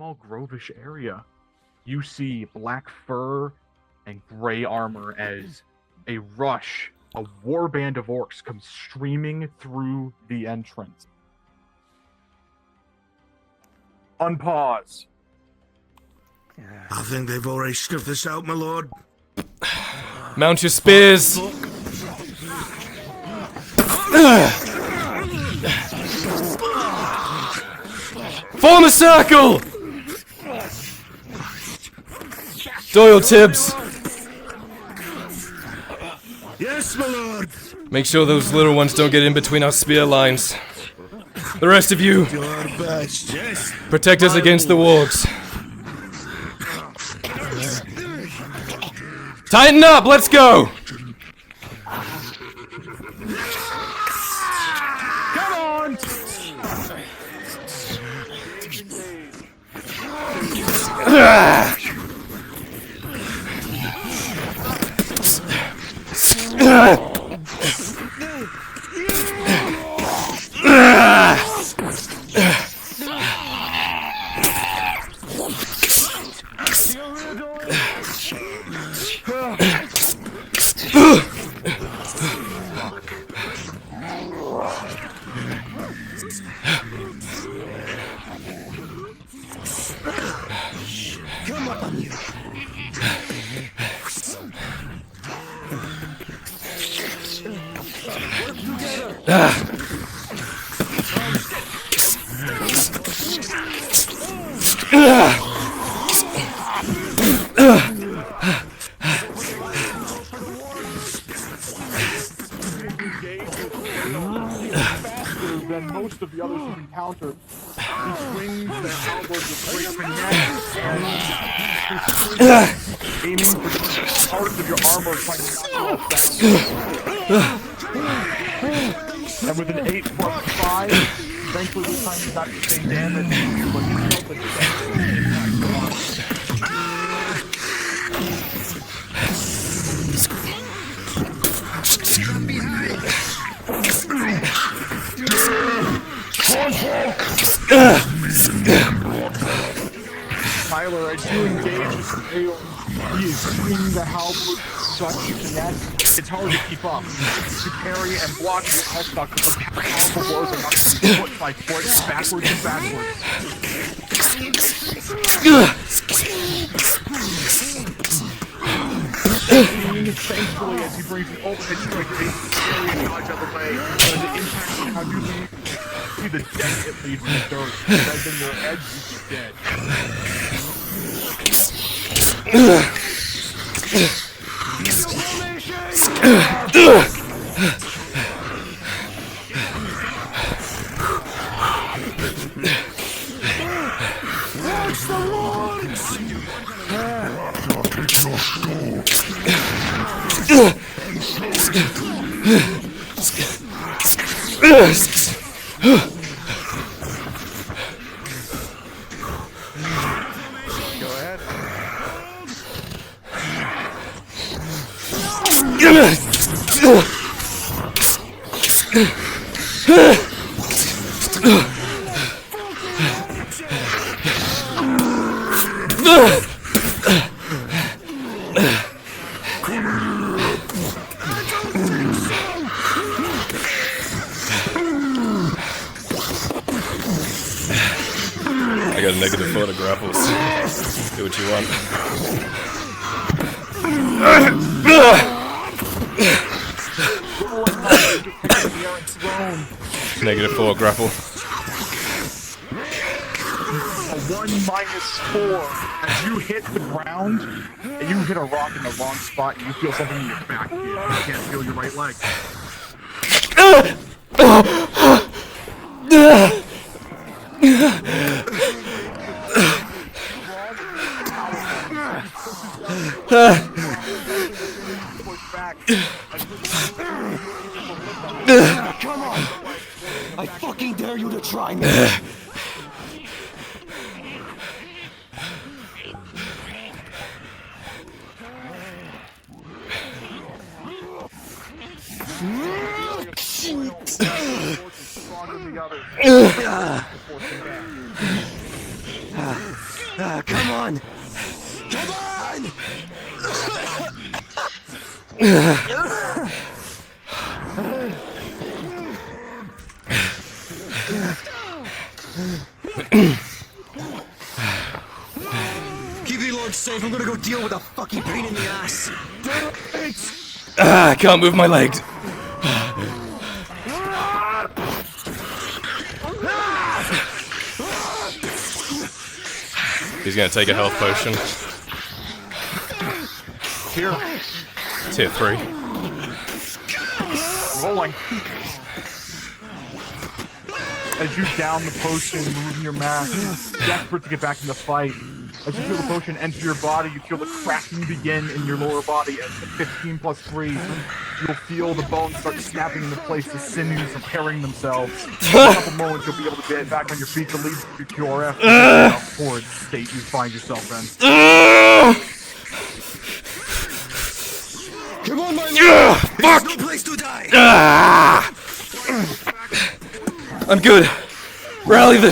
small grovish area. You see black fur and gray armor as a warband of orcs comes streaming through the entrance. Unpause. I think they've already sniffed this out, my lord. Mount your spears! Form a circle! Doyle Tibbs! Yes, my lord! Make sure those little ones don't get in between our spear lines. The rest of you, Your best. Yes. protect us against the wargs. Tighten up, let's go! Come on! Come on, you. Than most of the others you've encountered. He swings the halberd with great finesse and aiming for parts of your armor, trying to knock you off balance. And with an 8 plus 5, eventually this time you got the same damage, but you felt the Tyler, as you engage with Gale, he is swinging the halberd with such finesse, it's hard to keep up. To parry and block your headstock with the powerful blows are knocking foot by foot, backwards and backwards. Thankfully, as he brings an overhead strike, they carry and dodge out the way, but the impact of how you see the deck it leaves in the dirt, rather than your edge is dead. I got a negative photograph. Do what you want. -4 grapple. A 1-4 as you hit the ground and you hit a rock in the wrong spot and you feel something in your back. You can't feel your right leg. Come on! I fucking dare you to try me! Come on! Come on! Keep the Lord safe. I'm gonna go deal with a fucking pain in the ass. I can't move my legs. He's gonna take a health potion. Here. Tier 3. Rolling. As you down the potion, removing your mask, desperate to get back in the fight. As you feel the potion enter your body, you feel the cracking begin in your lower body. At 15 plus 3, you'll feel the bones start snapping into place, the sinews repairing themselves. In a couple moments, you'll be able to get back on your feet to lead your QRF to the horrid state you find yourself in. Come on, my lord! Fuck! No place to die! I'm good. Rally the.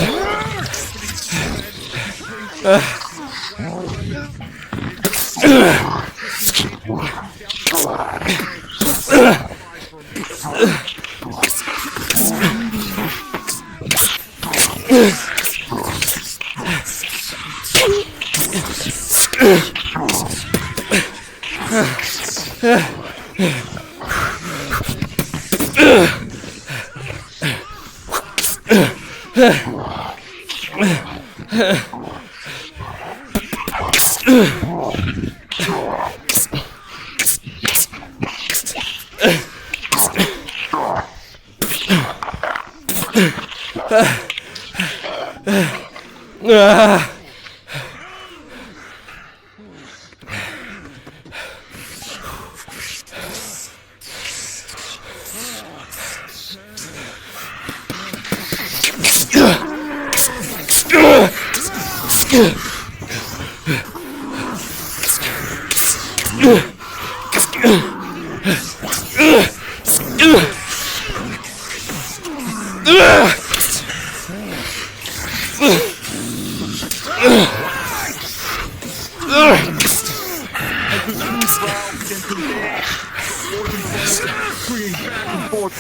Swinging back and forth,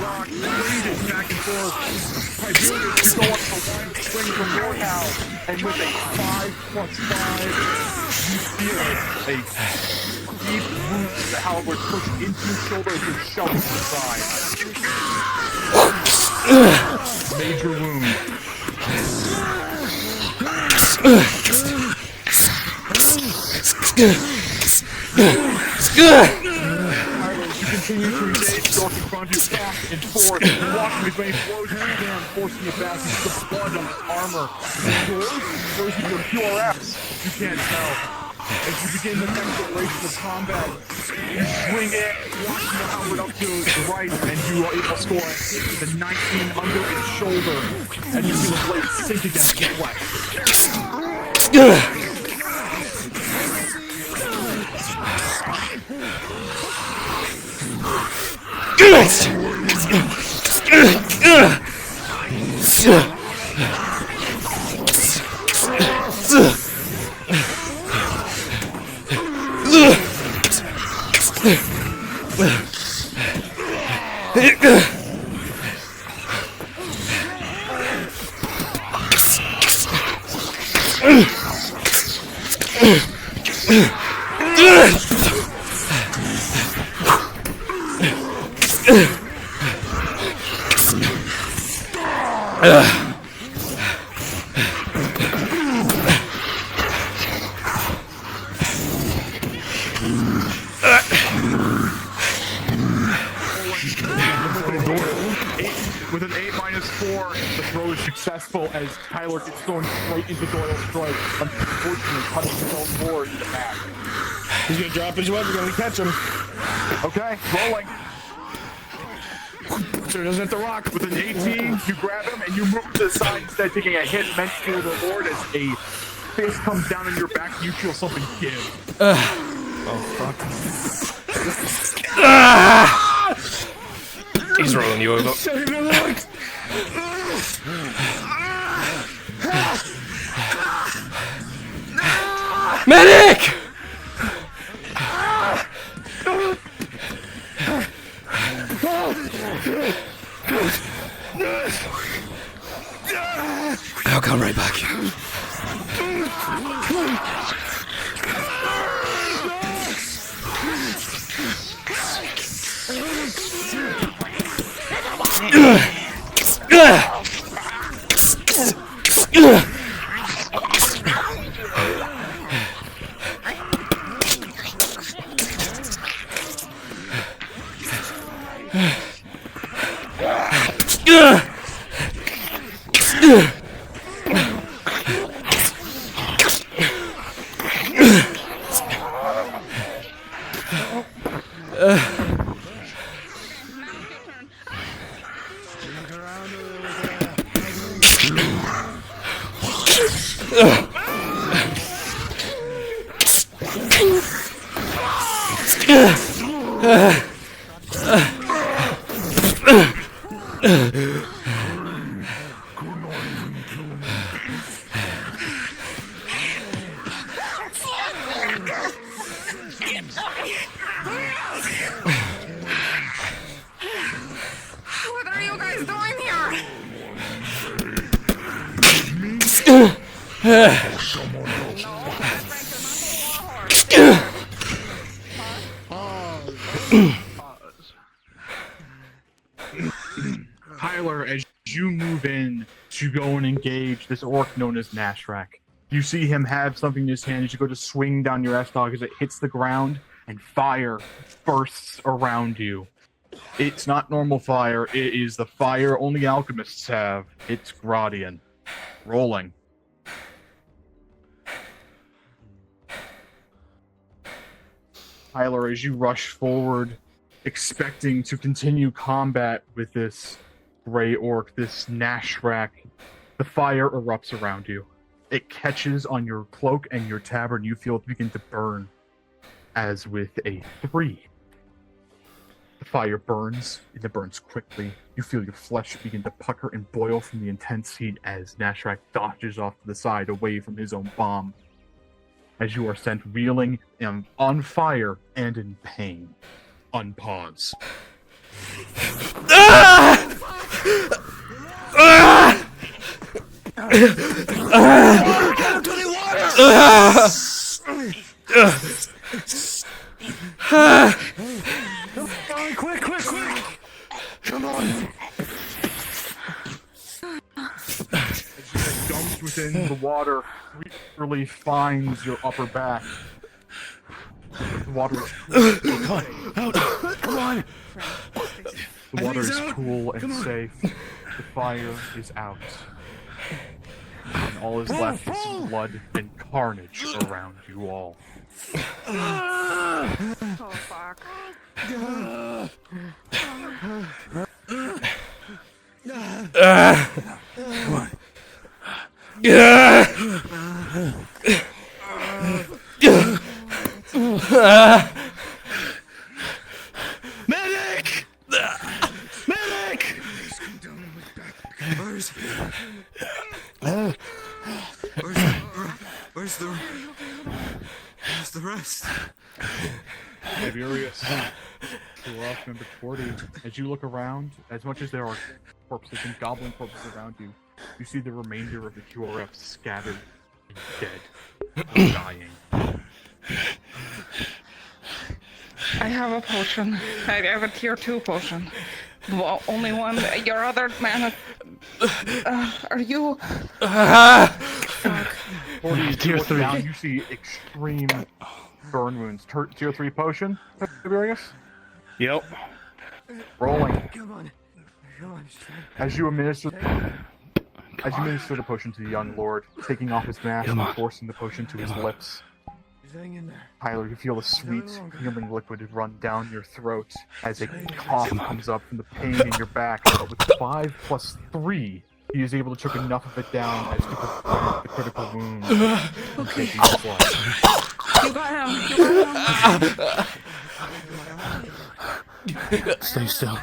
rock, bleeding back and forth. Tiberius is going for one swing from your now, and with a 5+5, you feel a deep wound that the halberd pushed into your shoulder as you're shoved to the side. Major wound. You continue to engage, go confront you back and forth, walking as many blows as you can, forcing it back into the blood on his armor. Yours your QRFs, you can't tell. As you begin the next iteration of combat, you swing in, watching the halberd up to the right, and you are able to score a hit with a 19 under its shoulder, and you feel the blade sink against your flesh. With an 8-4, the throw is successful as Tyler gets thrown straight into Doyle's strike, unfortunately cutting his own board in the back. He's gonna drop his weapon when we catch him. Okay, rolling. So he doesn't hit the rock. With an 18, you grab him and you move to the side instead, taking a hit meant for the Lord as a fist comes down on your back and you feel something give. Oh, fuck. He's rolling you over. Save me, Lord! Medic! I'll come right back. What are you guys doing here? Tyler, as you move in to go and engage this orc known as Nashrak, you see him have something in his hand as you go to swing down your S-Dog as it hits the ground and fire bursts around you. It's not normal fire, it is the fire only alchemists have. It's Gradian. Rolling. Tyler, as you rush forward, expecting to continue combat with this gray orc, this Nashrak, the fire erupts around you. It catches on your cloak and your tabard, you feel it begin to burn, as with a 3. The fire burns, and it burns quickly. You feel your flesh begin to pucker and boil from the intense heat as Nashrak dodges off to the side away from his own bomb. As you are sent reeling and on fire and in pain. Unpause. Quick! Come on! Dumped within the water, literally finds your upper back. The water is Come on! The water is cool and safe. The fire is out. And all is left is blood and carnage around you all. Oh, fuck. Come on. Medic! Medic! Where's the rest? Tiberius, you are off number 40. As you look around, as much as there are corpses and goblin corpses around you, you see the remainder of the QRF scattered and dead, or dying. I have a potion. I have a tier 2 potion. Well, only one. Your other man. Are you? Fuck. 40 Tier 3. Down, you see extreme burn wounds. Tier 3 potion, Tiberius? Yep. Rolling. Come on. As you administer the potion to the young lord, taking off his mask and forcing the potion to his lips. Hang in there. Tyler, you feel a sweet, healing liquid run down your throat as a cough comes up from the pain in your back. But with 5 plus 3, he is able to choke enough of it down as to prevent the critical wound from taking his life. You got him. You got him. Stay still.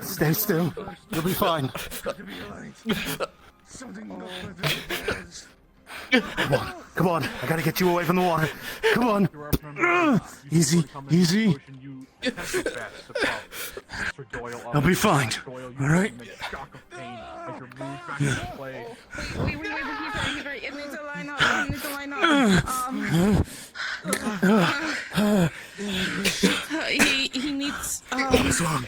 Stay still. You'll be fine. Something going Come on. I gotta get you away from the water. Come on. You are from Easy, easy. You attempt your best to pop Mr. Doyle up. I'll be fine. Doyle, you All right? feel a shock of pain as you're moved back into play. Wait, he's right. It needs to line up. He needs, What's wrong?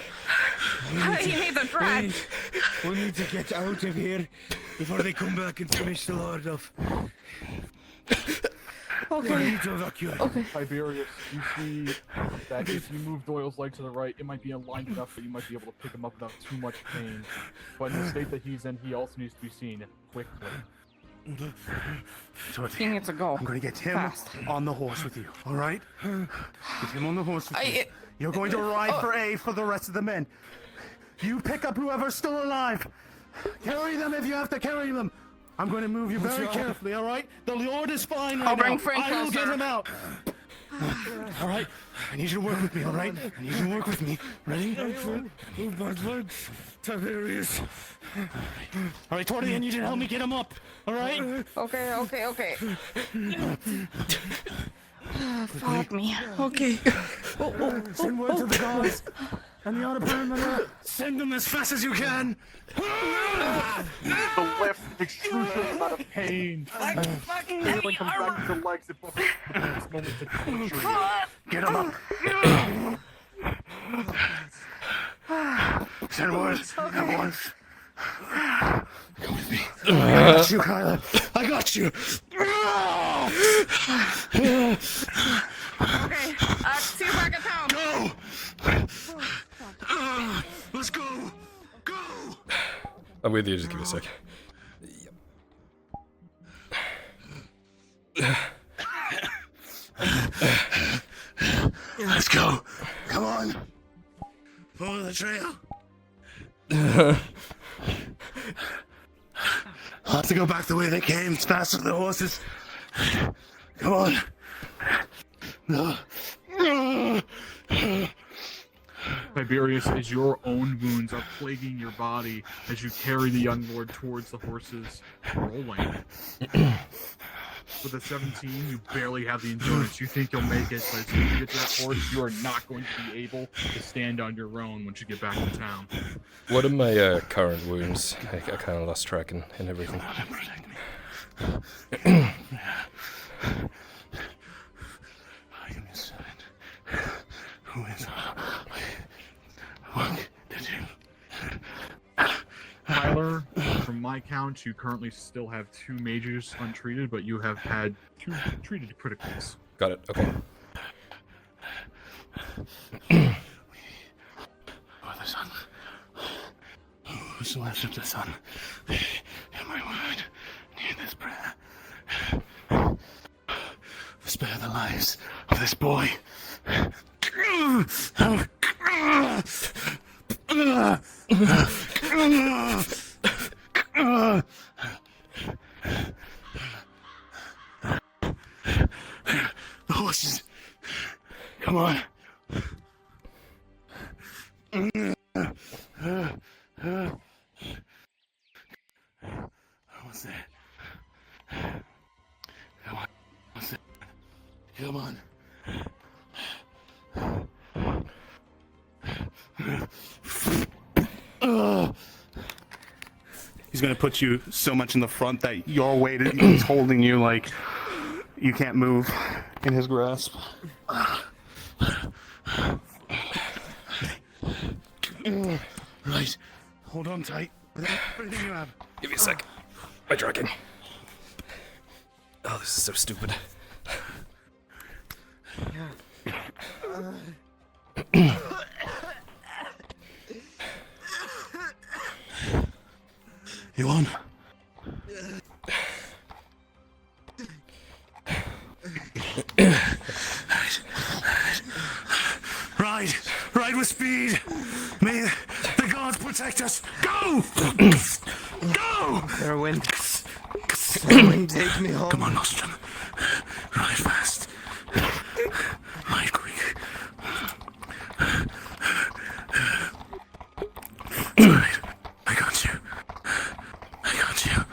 he needs a drag. We need to get out of here before they come back and finish the load off. Okay. I need to evacuate. Tiberius, you see that if you move Doyle's leg to the right, it might be aligned enough that you might be able to pick him up without too much pain. But in the state that he's in, he also needs to be seen quickly. He needs to go. I'm gonna get him Fast. on the horse with you, alright? Get him on the horse with you. I- You're going to ride for A for the rest of the men. You pick up whoever's still alive. Carry them if you have to carry them. I'm going to move you very carefully, alright? The Lord is fine right I'll bring now. Frank I will get closer. him out. Alright? I need you to work with me, alright? I need you to work with me. Ready? Move my legs. Tiberius. Alright, toward the end, you need to help me get him up. Alright? Okay. Fuck me. Okay. Send word to the guards and the other perimeter. Send them as fast as you can. The left excruciating amount of pain. Feeling comes back to the legs. It buffers this moment to torture you. Get him up. Send word at once. Come with me. I got you, Kyla. I got you. Okay. See you back at town. Go. Let's go. Go. I'm with you, just give me a sec. Let's go. Come on. Follow the trail. I'll have to go back the way they came. It's faster than the horses. Come on. Tiberius, as your own wounds are plaguing your body as you carry the young lord towards the horses rolling. With a 17, you barely have the endurance. You think you'll make it, but as soon as you get to that horse, you are not going to be able to stand on your own once you get back to town. What are my current wounds? I kind of lost track and everything. Who is what did you? Tyler, from my count, you currently still have 2 majors untreated, but you have had 2 treated criticals. Got it, okay. For the sun. Who's left of the sun? In my word, near this prayer. Spare the lives of this boy. The horses. Come on. What's that? Come on. What's that? Come on. He's gonna put you so much in the front that your weight is holding you like you can't move in his grasp. Right. Hold on tight. With everything you have. Give me a sec. My tracking. Oh, this is so stupid. You on? Ride! Ride with speed! May the gods protect us! Go! Go! Erwin. Erwin, take me home. Come on, Nostrum. Ride fast. Ride quick. Ride. I got you. I got you.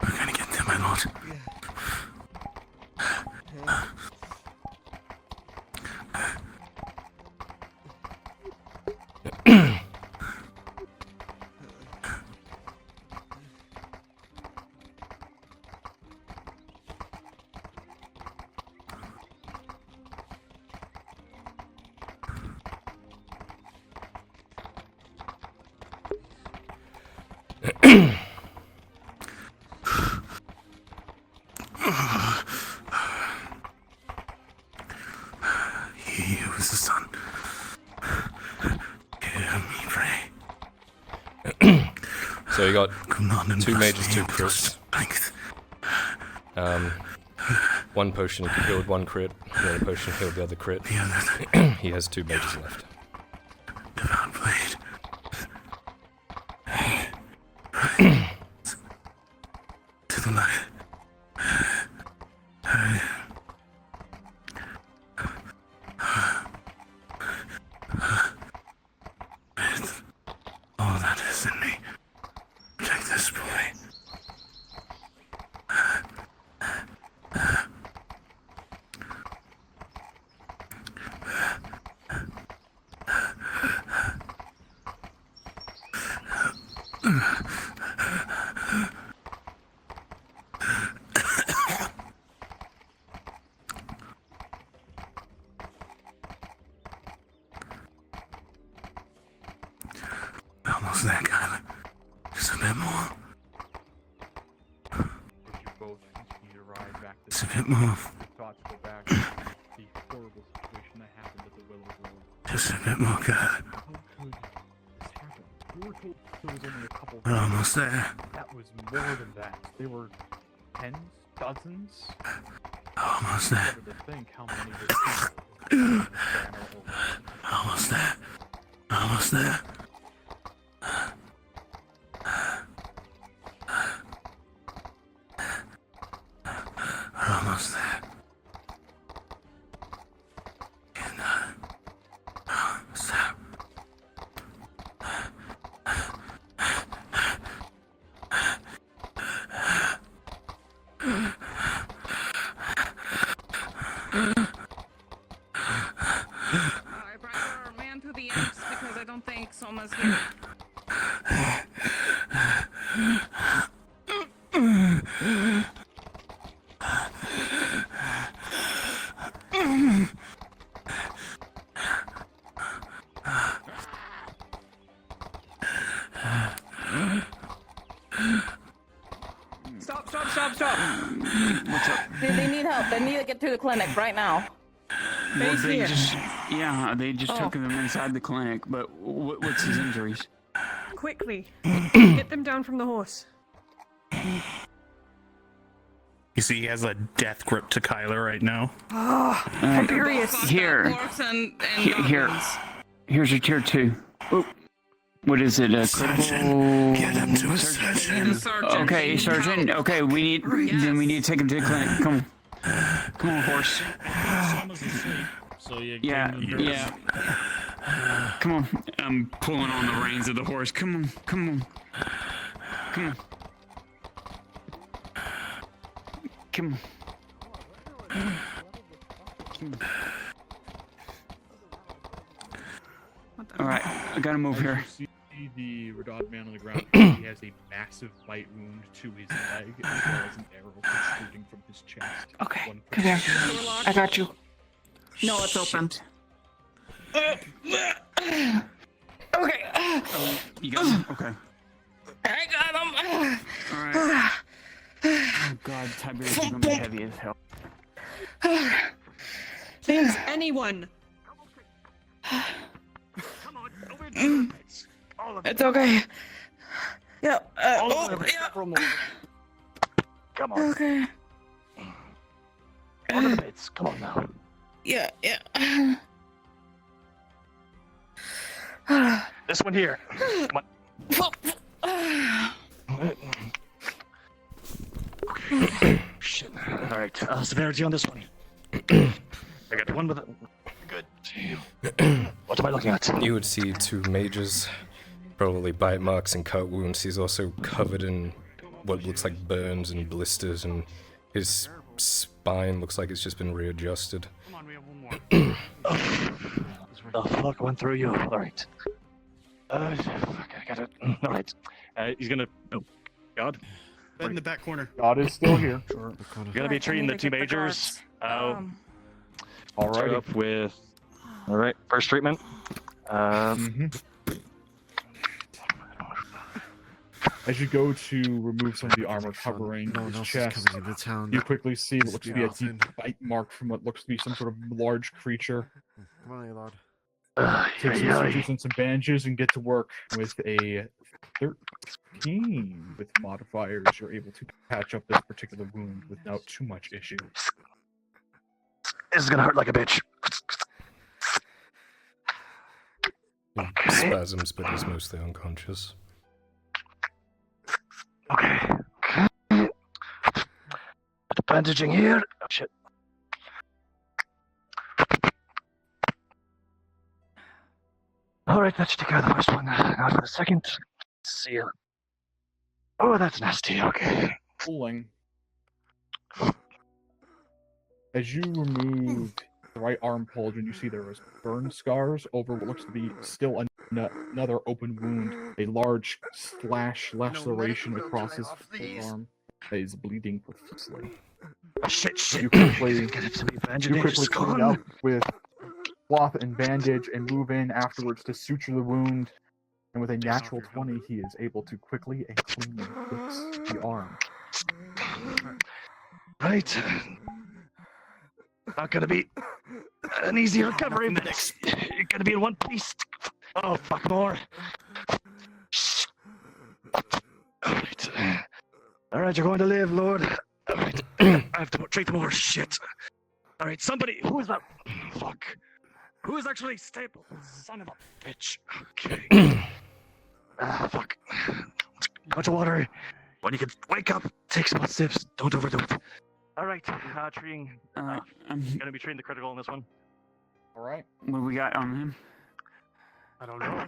We're gonna get there, my lord. He who is the sun. Hear me pray. So you got Come on and 2 bless mages, me 2 with crits. strength. 1 potion healed 1 crit, another potion healed the other crit. The other He has 2 mages left. devout blade. To the light. With all that is in me, protect this boy. Almost there, Kyler. Just a bit more. As you both continue to ride back Just a bit more. your thoughts go back to the horrible situation that happened at the Willow Grove. Just a bit more, Kyler. How could this happen? We were told there was only a couple. We're almost there. That was more than that. They were tens, dozens. Almost there. Never to think how many were people. Almost there. Almost there. We're almost there. And, almost there. I brought our man to the X because I don't think Soma's here. Stop. They need help. They need to get to the clinic right now. Well, they just took them inside the clinic, but what's his injuries? Quickly, get them down from the horse. You see, he has a death grip to Kyler right now. Tiberius. Here. Orcs and Here. goblins. Here's your tier 2. Oop. What is it? A Surgeon. Get him to a Need surgeon. a surgeon. Okay, surgeon. Okay, we need to take him to the clinic. Come on, horse. So Yeah. Come on. I'm pulling on the reins of the horse. Come on. Come on. All right, I gotta move here. You see the Radod man on the ground. He has a massive bite wound to his leg, as well as an arrow protruding from his chest. Okay, One come here. I got you. No, it's open. Okay. You got him? Okay. I got him. All right. Oh God, Tiberius is gonna be heavy as hell. Anyone. It's okay. Yeah. Come on, Okay. on to the beds. Come on now. Yeah. This one here. Come on. Shit. All right. Severity on this one. I got one with it. Good. What am I looking at? You would see 2 mages, Probably bite marks and cut wounds. He's also covered in what looks like burns and blisters, and his spine looks like it's just been readjusted. Come on, we have one more. The fuck went through you? Alright. Fuck, I got it. Alright. He's gonna. Oh, God. Bed in the back corner. God is still here. You're gonna be treating the two majors. All Start right. up with. Alright, first treatment. As you go to remove some of the armor covering his chest, you quickly see what looks to be a deep bite mark from what looks to be some sort of large creature. Come on, lad. Take some stitches and some bandages and get to work with a 13 with modifiers. You're able to patch up this particular wound without too much issue. This is gonna hurt like a bitch. Spasms, but he's mostly unconscious. Okay. Bandaging here. Oh shit. Alright, that should take care of the first one. Now for the second. Seal. Oh, that's nasty. Okay. Pulling. As you remove the right arm pauldron, you see there is burn scars over what looks to be still another open wound. A large laceration across his arm that is bleeding profusely. Shit. You quickly Get it to me, You quickly clean it up with cloth and bandage and move in afterwards to suture the wound. And with a natural 20, he is able to quickly and cleanly fix the arm. Right. Not gonna be an easy recovery, but you're gonna be in one piece. Oh, fuck more. Alright. Alright, you're going to live, Lord. Alright. I have to treat more shit. Alright, somebody. Who is that? Fuck. Who is actually stable? Son of a bitch. Okay. Fuck. Bunch of water. When you can wake up, take some sips. Don't overdo it. Alright, treating. I'm Gonna be treating the critical in this one. Alright. what we got on him? I don't know.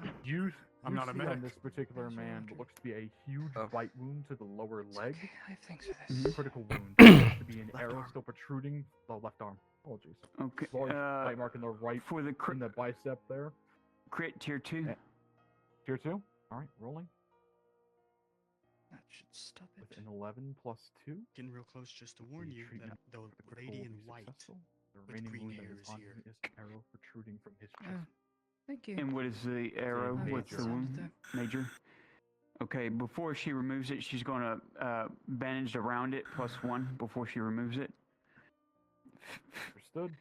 I'm not a see medic. on this particular man what looks to be a huge bite wound to the lower leg. I think so. A critical wound. Looks to be an arrow still protruding the left arm. Apologies. Okay. Large bite mark in the right For the in the bicep there. crit tier 2. Tier 2. Alright, rolling. That should stop With an 11 plus 2. Getting real close just to warn you that the lady in white. The with remaining green wound that hair is is on here. him is an arrow protruding from his chest. Thank you. And what is the arrow? Major. What's the wound? Major. Okay, before she removes it, she's going to bandage around it +1 before she removes it. Understood.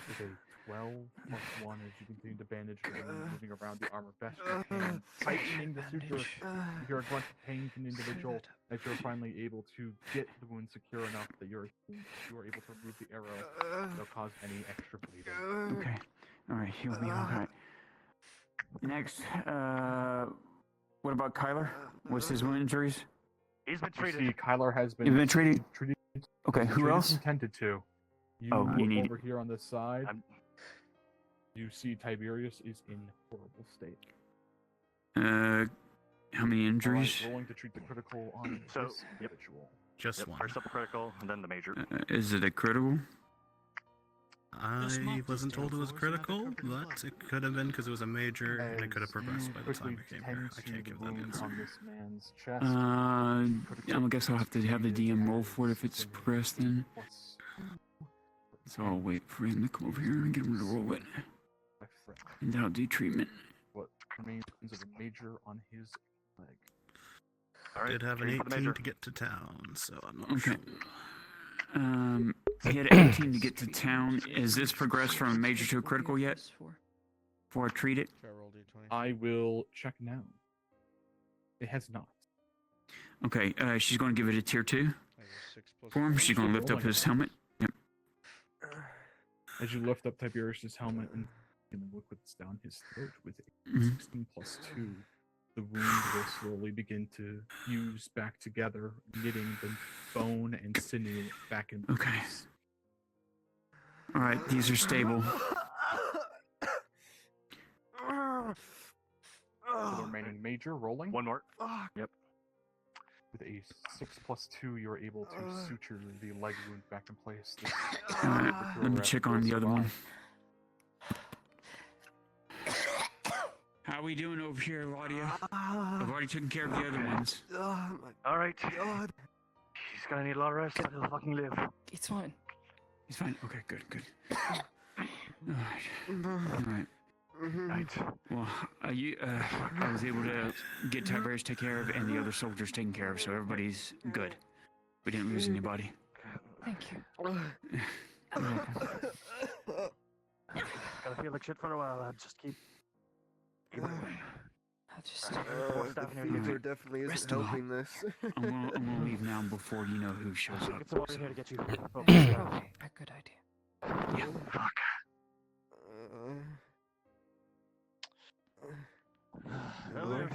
With a 12 plus 1 as you continue to bandage the wound, moving around the armor vest and tightening the suture. You hear a grunt of pain from the individual as you're finally able to get the wound secure enough that you are able to remove the arrow without cause any extra bleeding. Okay. All right, he'll be all right. Next, what about Kyler? What's his wound injuries? He's been You treated. see, Kyler has been You've been treated. treated Okay, who treated else? and tended to. You Oh, you look need- over here on this side. I'm- You see Tiberius is in horrible state. How many injuries? Alright, rolling to treat the critical on So, this individual. Just one. First up the critical, and then the major. Is it a critical? I wasn't told it was critical, but it could have been because it was a major, and it could have progressed by the time I came here. I can't give that wound answer. on this man's chest. I guess I'll have to have the DM roll for it if it's progressed then. Plus So I'll wait for him to come over here and get him to roll it. my friend. And then I'll do treatment. What remains of a major on his leg. All right, Did have an treating for the major. 18 to get to town, so I'm not Okay. sure. He had 18 to get to town. Is this progressed from a major to a critical yet? Before I treat it? I will check now. It has not. Okay, she's going to give it a tier 2 for him. She's going to lift up his helmet. Yep. As you lift up Tiberius' helmet and the liquids down his throat with a Mhm. 16 plus 2, the wound will slowly begin to fuse back together, knitting the bone and sinew back in Okay. place. Alright, these are stable. remaining. Major, rolling. One more. Yep. With a 6+2, you're able to suture the leg wound back in place. This Let me check on the other one. How we doing over here, Gradia? I've already taken care of the other ones. All right. He's gonna need a lot of rest, but he'll fucking live. It's fine. He's fine. Okay, good, good. Alright. Right. Well, I was able to get Tiberius taken care of and the other soldiers taken care of, so everybody's good. We didn't lose anybody. Thank you. Gotta feel like shit for a while, lad. Just keep it going. I'll just... There definitely isn't helping this. I'm gonna leave now before you know who shows up. Get some water here to get you. That's probably a good idea. Yeah. Fuck. Lord.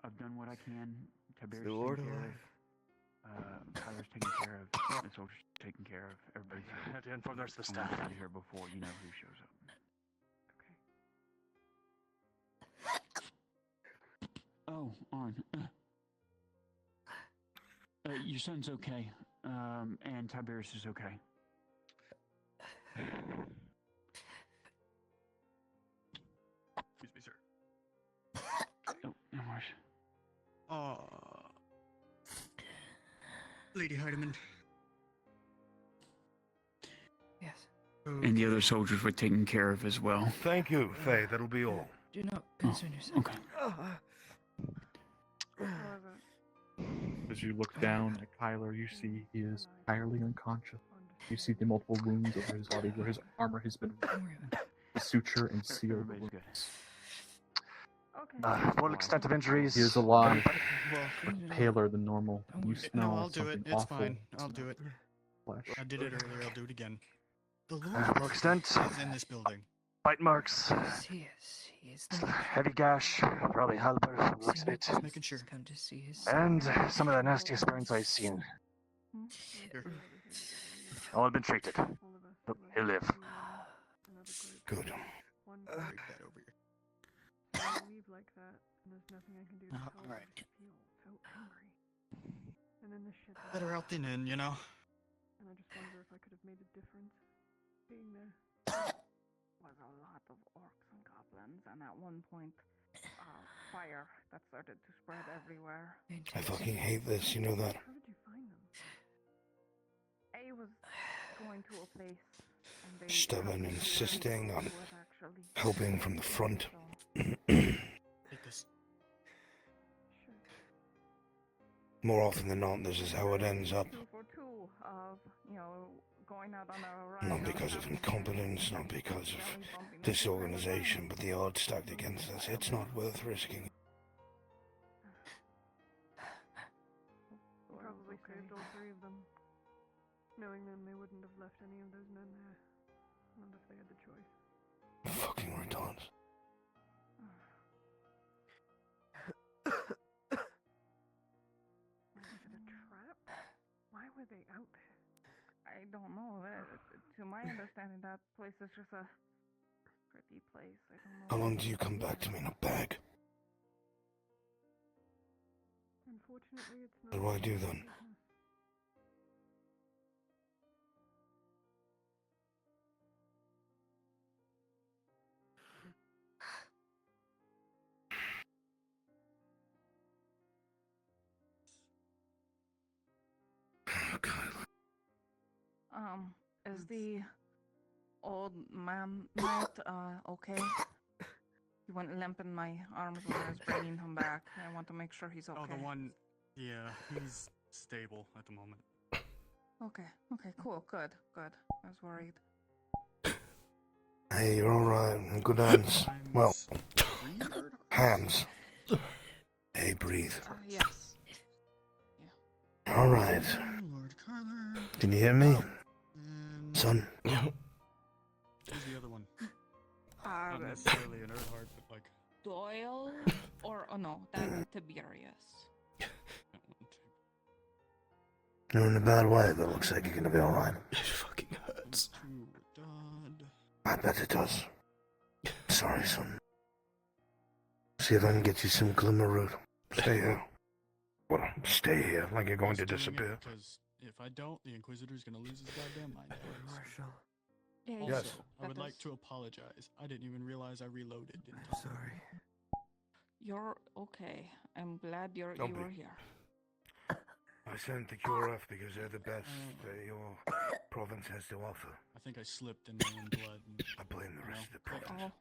I've done what I can. Tiberius The Lord taken care alive. of. Tyler's taken care of. The soldiers taken care of. Everybody's I had to inform the rest of the I'm staff. out of here before you know who shows up. Oh, Arn. Your son's okay. And Tiberius is okay. Excuse me, sir. Oh, no worries. Lady Heidemann. Yes. And the other soldiers were taken care of as well. Thank you, Faye. That'll be all. Do not concern yourself. Okay. As you look down at Kyler, you see he is entirely unconscious. You see the multiple wounds over his body where his armor has been Don't worry about it. sutured and sealed. Everybody's good. Full extent of injuries. He is alive, Well, but paler than normal. You smell no, I'll do it. something It's awful fine. I'll do it. flesh. I did it earlier. I'll do it again. The Full Lord extent. is in this building. Bite marks. Yes, he is. He is the Heavy gash. Probably halberd from the looks of it. Just making sure. Come to see his And some of the nastiest burns I've seen. Here. All have been treated. But he'll live. Good. Break that over here. leave like that, and there's nothing I can do to help. All right. I feel so angry. And then this shit Better out than in, you know. and I just wonder if I could have made a difference being there. was a lot of orcs and goblins, and at one point, fire that started to spread everywhere. I fucking hate this, you know that. How did you find them? I was going to a place, and they Stubborn, insisting on actually helping from the front. Take this. More often than not, this is how it ends up. 2 for 2 of, going out on a ride. Not because of incompetence, not because of disorganization, but the odds stacked against us. It's not worth risking. Probably saved all 3 of them. Knowing them, they wouldn't have left any of those men there. Not if they had the choice. Fucking retards. Was it a trap? Why were they out there? I don't know. To my understanding, that place is just a pretty place. I don't know. How long do you come back to me in a bag? Unfortunately, it's not. What do I do then? business. Oh, Kyler. Is the old man not okay? He went limp in my arms when I was bringing him back. I want to make sure he's okay. Oh, the one. Yeah, he's stable at the moment. Okay, cool, good. I was worried. Hey, you're alright. In good hands. Well, hands. Hey, breathe. Yes. Alright. Lord Kyler. Can you hear me? And Son? who's the other one? Not necessarily an Earthheart, but like Doyle? Or, oh no, that's Tiberius. that one too. You're in a bad way, but looks like you're gonna be alright. It fucking hurts. Two were dead. I bet it does. Sorry, son. See if I can get you some glimmer root. Stay here. Well, stay here like you're going to disappear. Because if I don't, the Inquisitor's gonna lose his goddamn mind. Marshall. Yeah, Also, Yes. I would like to apologize. I didn't even realize I reloaded. I'm sorry. You're okay. I'm glad you Don't were be. here. I sent the cure off because they're the best that your province has to offer. I think I slipped in my own blood. And, I blame the rest of the well, province.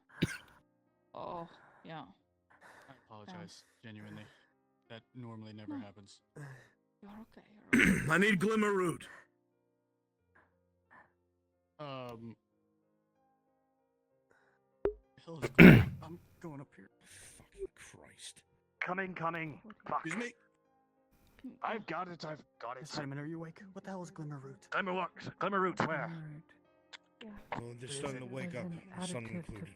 Oh, yeah. I apologize, genuinely. That normally never happens. You're okay. You're okay. I need glimmer root. Hell is going on? I'm going up here. Fucking Christ. Coming. Fuck. Excuse me? I've got it. Simon, are you awake? What the hell is Glimmer Root? Glimmer what? Glimmer root, where? Well, they're starting to wake up, sun included.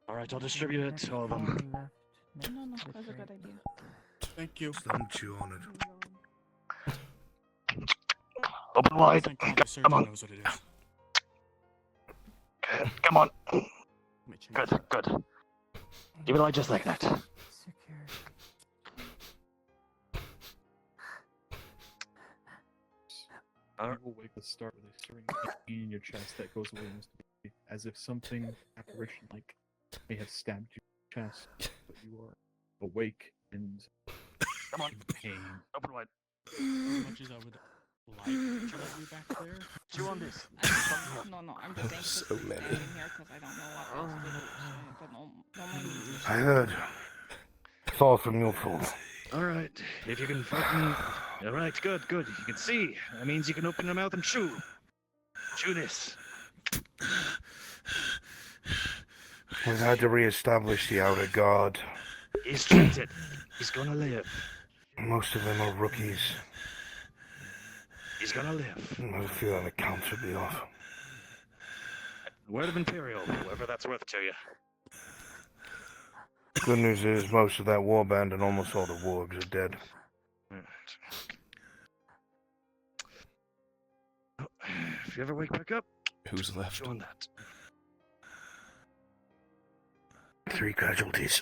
Alright, I'll distribute it to all of them. No, that's a good idea. Thank you. Don't chew on it. Open I wide. think all the surgeon Come on. knows what it is. Come on. Let me change Good. Keep it like just like that. You will wake the start with a stirring pain in your chest that goes away instantly, as if something apparition-like may have stabbed you in the chest, but you are awake and Come on. in pain. Open wide. As much as I would like to let you back there. Chew on this. No, I'm just anxious So to be many. standing here because I don't know what else to do. So no more needs. I heard. It's all from your fault. Alright, if you can fucking... Alright, good. If you can see, that means you can open your mouth and chew. Chew this. We've had to re-establish the outer guard. He's treated. He's gonna live. Most of them are rookies. He's gonna live. I have a feeling the counts will be off. Word of Imperial, whoever that's worth to you. Good news is most of that warband and almost all the wargs are dead. If you ever wake back up, Who's left? chew on that. 3 casualties.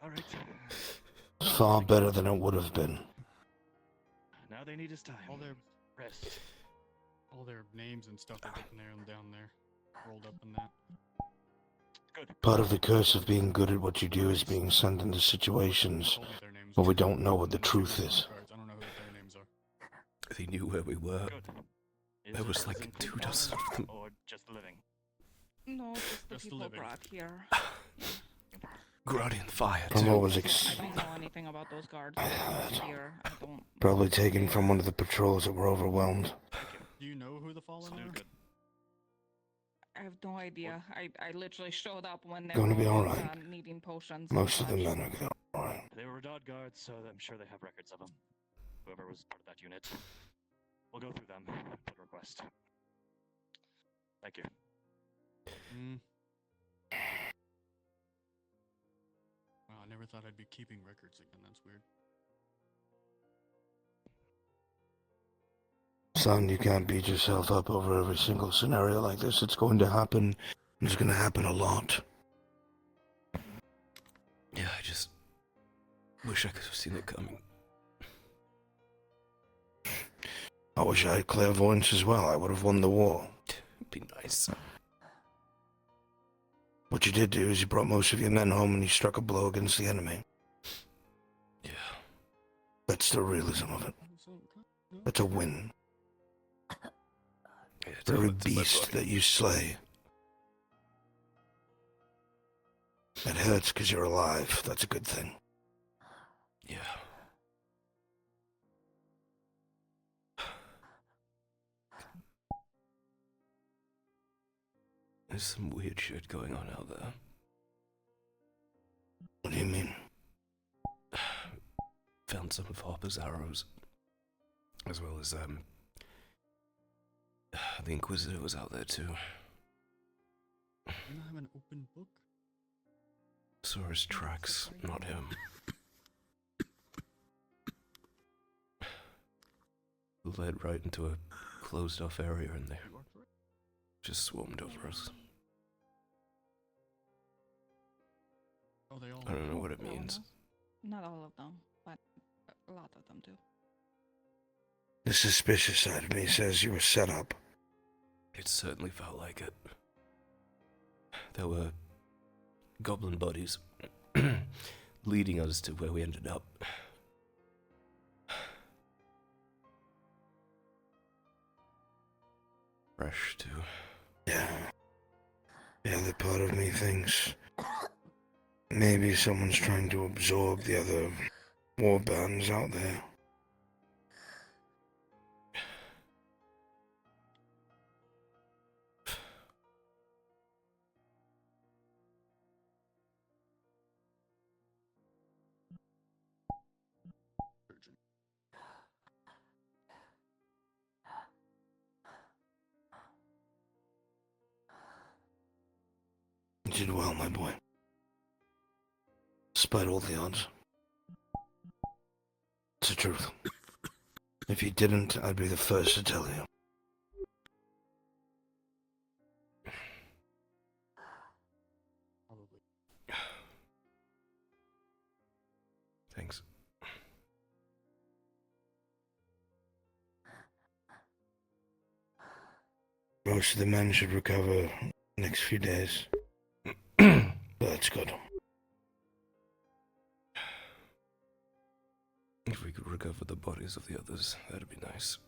Alright. Far better than it would have been. Now they need his time. All their Rest. all their names and stuff are getting there and down there, rolled up in that. Good. Part of the curse of being good at what you do is being sent into situations Told me their names where we were- don't know what the truth is. Cards. I don't know who their names are. They knew where we were. Good. There was like 2 dozen of them. Or just living. No, just the Just people living. brought here. Gradian fire From what too. was I don't know anything about those guards here. I don't. probably taken from one of the patrols that were overwhelmed. Do you know who the fallen are? Good. I have no idea. I literally showed up when they Gonna were be all, alright. needing potions. Most of and the such. men are going alright. They were Redod guards, so I'm sure they have records of them. Whoever was part of that unit. We'll go through them. Put a request. Thank you. Mm. Wow, I never thought I'd be keeping records again. That's weird. Son, you can't beat yourself up over every single scenario like this. It's going to happen. It's going to happen a lot. Yeah, I just wish I could have seen it coming. I wish I had clairvoyance as well. I would have won the war. It'd be nice. What you did do is you brought most of your men home and you struck a blow against the enemy. Yeah. That's the realism of it. That's a win. Yeah, For every it's my beast body. that you slay. It hurts because you're alive. That's a good thing. Yeah. There's some weird shit going on out there. What do you mean? Found some of Harper's arrows. As well as, the Inquisitor was out there too. You don't have an open book? Saw his tracks, not him. led right into a closed-off area, and they just swarmed over us. Oh, they all. I don't know what it means. Not all of them, but a lot of them do. The suspicious side of me says you were set up. It certainly felt like it. There were goblin bodies leading us to where we ended up. Fresh, too. Yeah. The other part of me thinks maybe someone's trying to absorb the other war bands out there. You did well, my boy. Despite all the odds. It's the truth. If you didn't, I'd be the first to tell you. Thanks. Most of the men should recover next few days. That's good. If we could recover the bodies of the others, that'd be nice.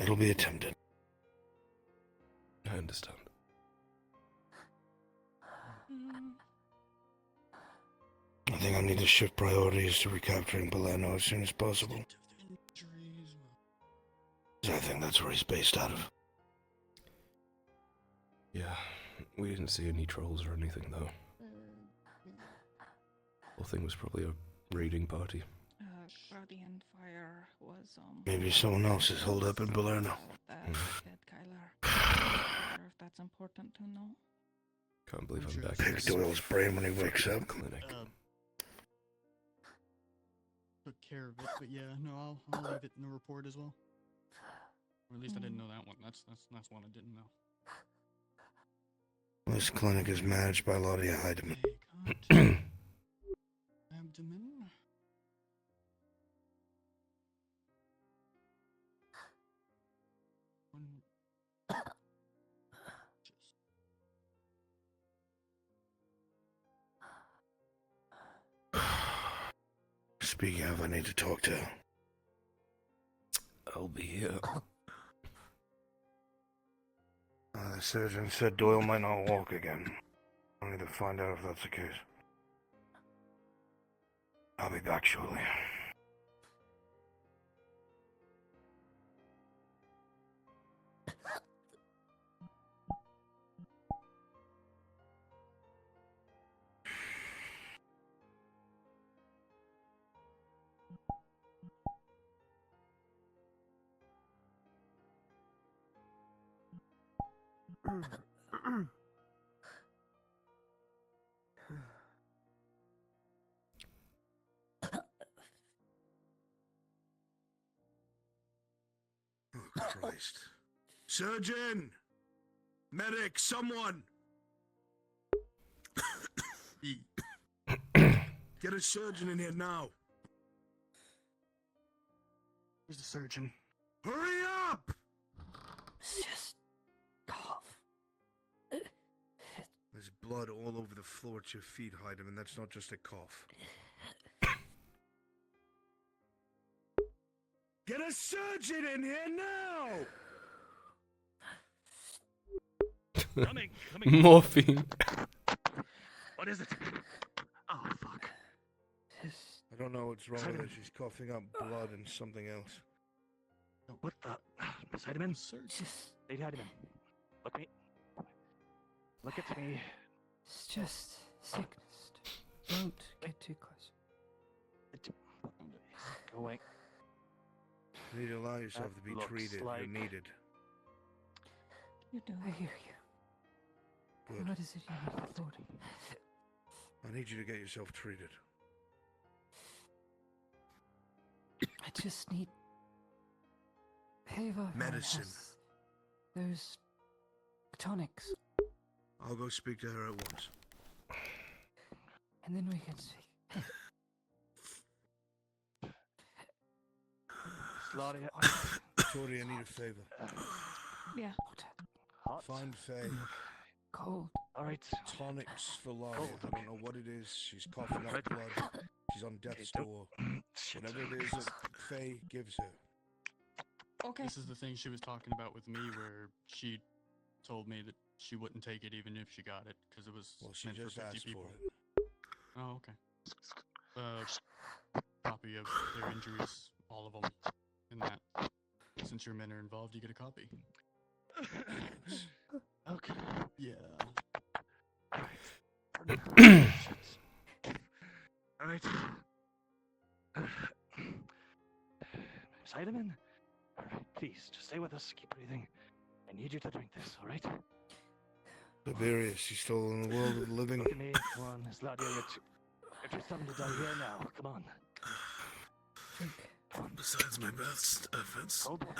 It'll be attempted. I understand. I think I need to shift priorities to recapturing Palermo as soon as possible. I think that's where he's based out of. Yeah, we didn't see any trolls or anything, though. Whole thing was probably a raiding party. Guardian Fire was Maybe someone else is holed up in Palermo. Dead Kyler. Not sure if that's important to know. Can't believe I'm back. Pick Doyle's brain when he wakes up. Clinic. Took care of it, but yeah, no, I'll leave it in the report as well. Or at least I didn't know that one. That's one I didn't know. This clinic is managed by Laudia Heidemann. Abdomen. Speaking of, I need to talk to her. I'll be here. The surgeon said Doyle might not walk again. I need to find out if that's the case. I'll be back shortly. Oh, Christ. Surgeon! Medic, someone! Get a surgeon in here now. Where's the surgeon? Hurry up! Just cough. There's blood all over the floor at your feet, Heidemann. That's not just a cough. Get a surgeon in here now! Coming. Morphine. What is it? Oh, fuck. I don't know what's wrong with her. She's coughing up blood and something else. What the? Miss Heidemann? Lady Heidemann. Look me. Look at me. It's just sickness. Don't get too close. Go away. You need to allow yourself to be Looks treated. like- You're needed. You do. I hear you. Good. What is it you need, Lord? I need you to get yourself treated. I just need whoever Medicine. has those tonics, I'll go speak to her at once. and then we can speak. Claudia. Tori, I need a favor. Yeah. Hot. Find Faye. Cold. All right. Tonics for Laurie. Cold, I don't know what it is. She's coughing up Right. blood. She's on death's door. Shit. Whatever it is that Faye gives her. Okay. This is the thing she was talking about with me, where she told me that she wouldn't take it even if she got it, because it was Well, she meant just for 50 asked people. for it. Oh, okay. Copy of their injuries, all of them, in that. Since your men are involved, you get a copy. Okay. Yeah. All right. Cinnamon? All right, please, just stay with us. Keep breathing. I need you to drink this, all right? Tiberius, she's still in the world of the living. Look at me. Come on, Sladia, you're too stubborn to die here now. Come on. Besides my best efforts. Hold on.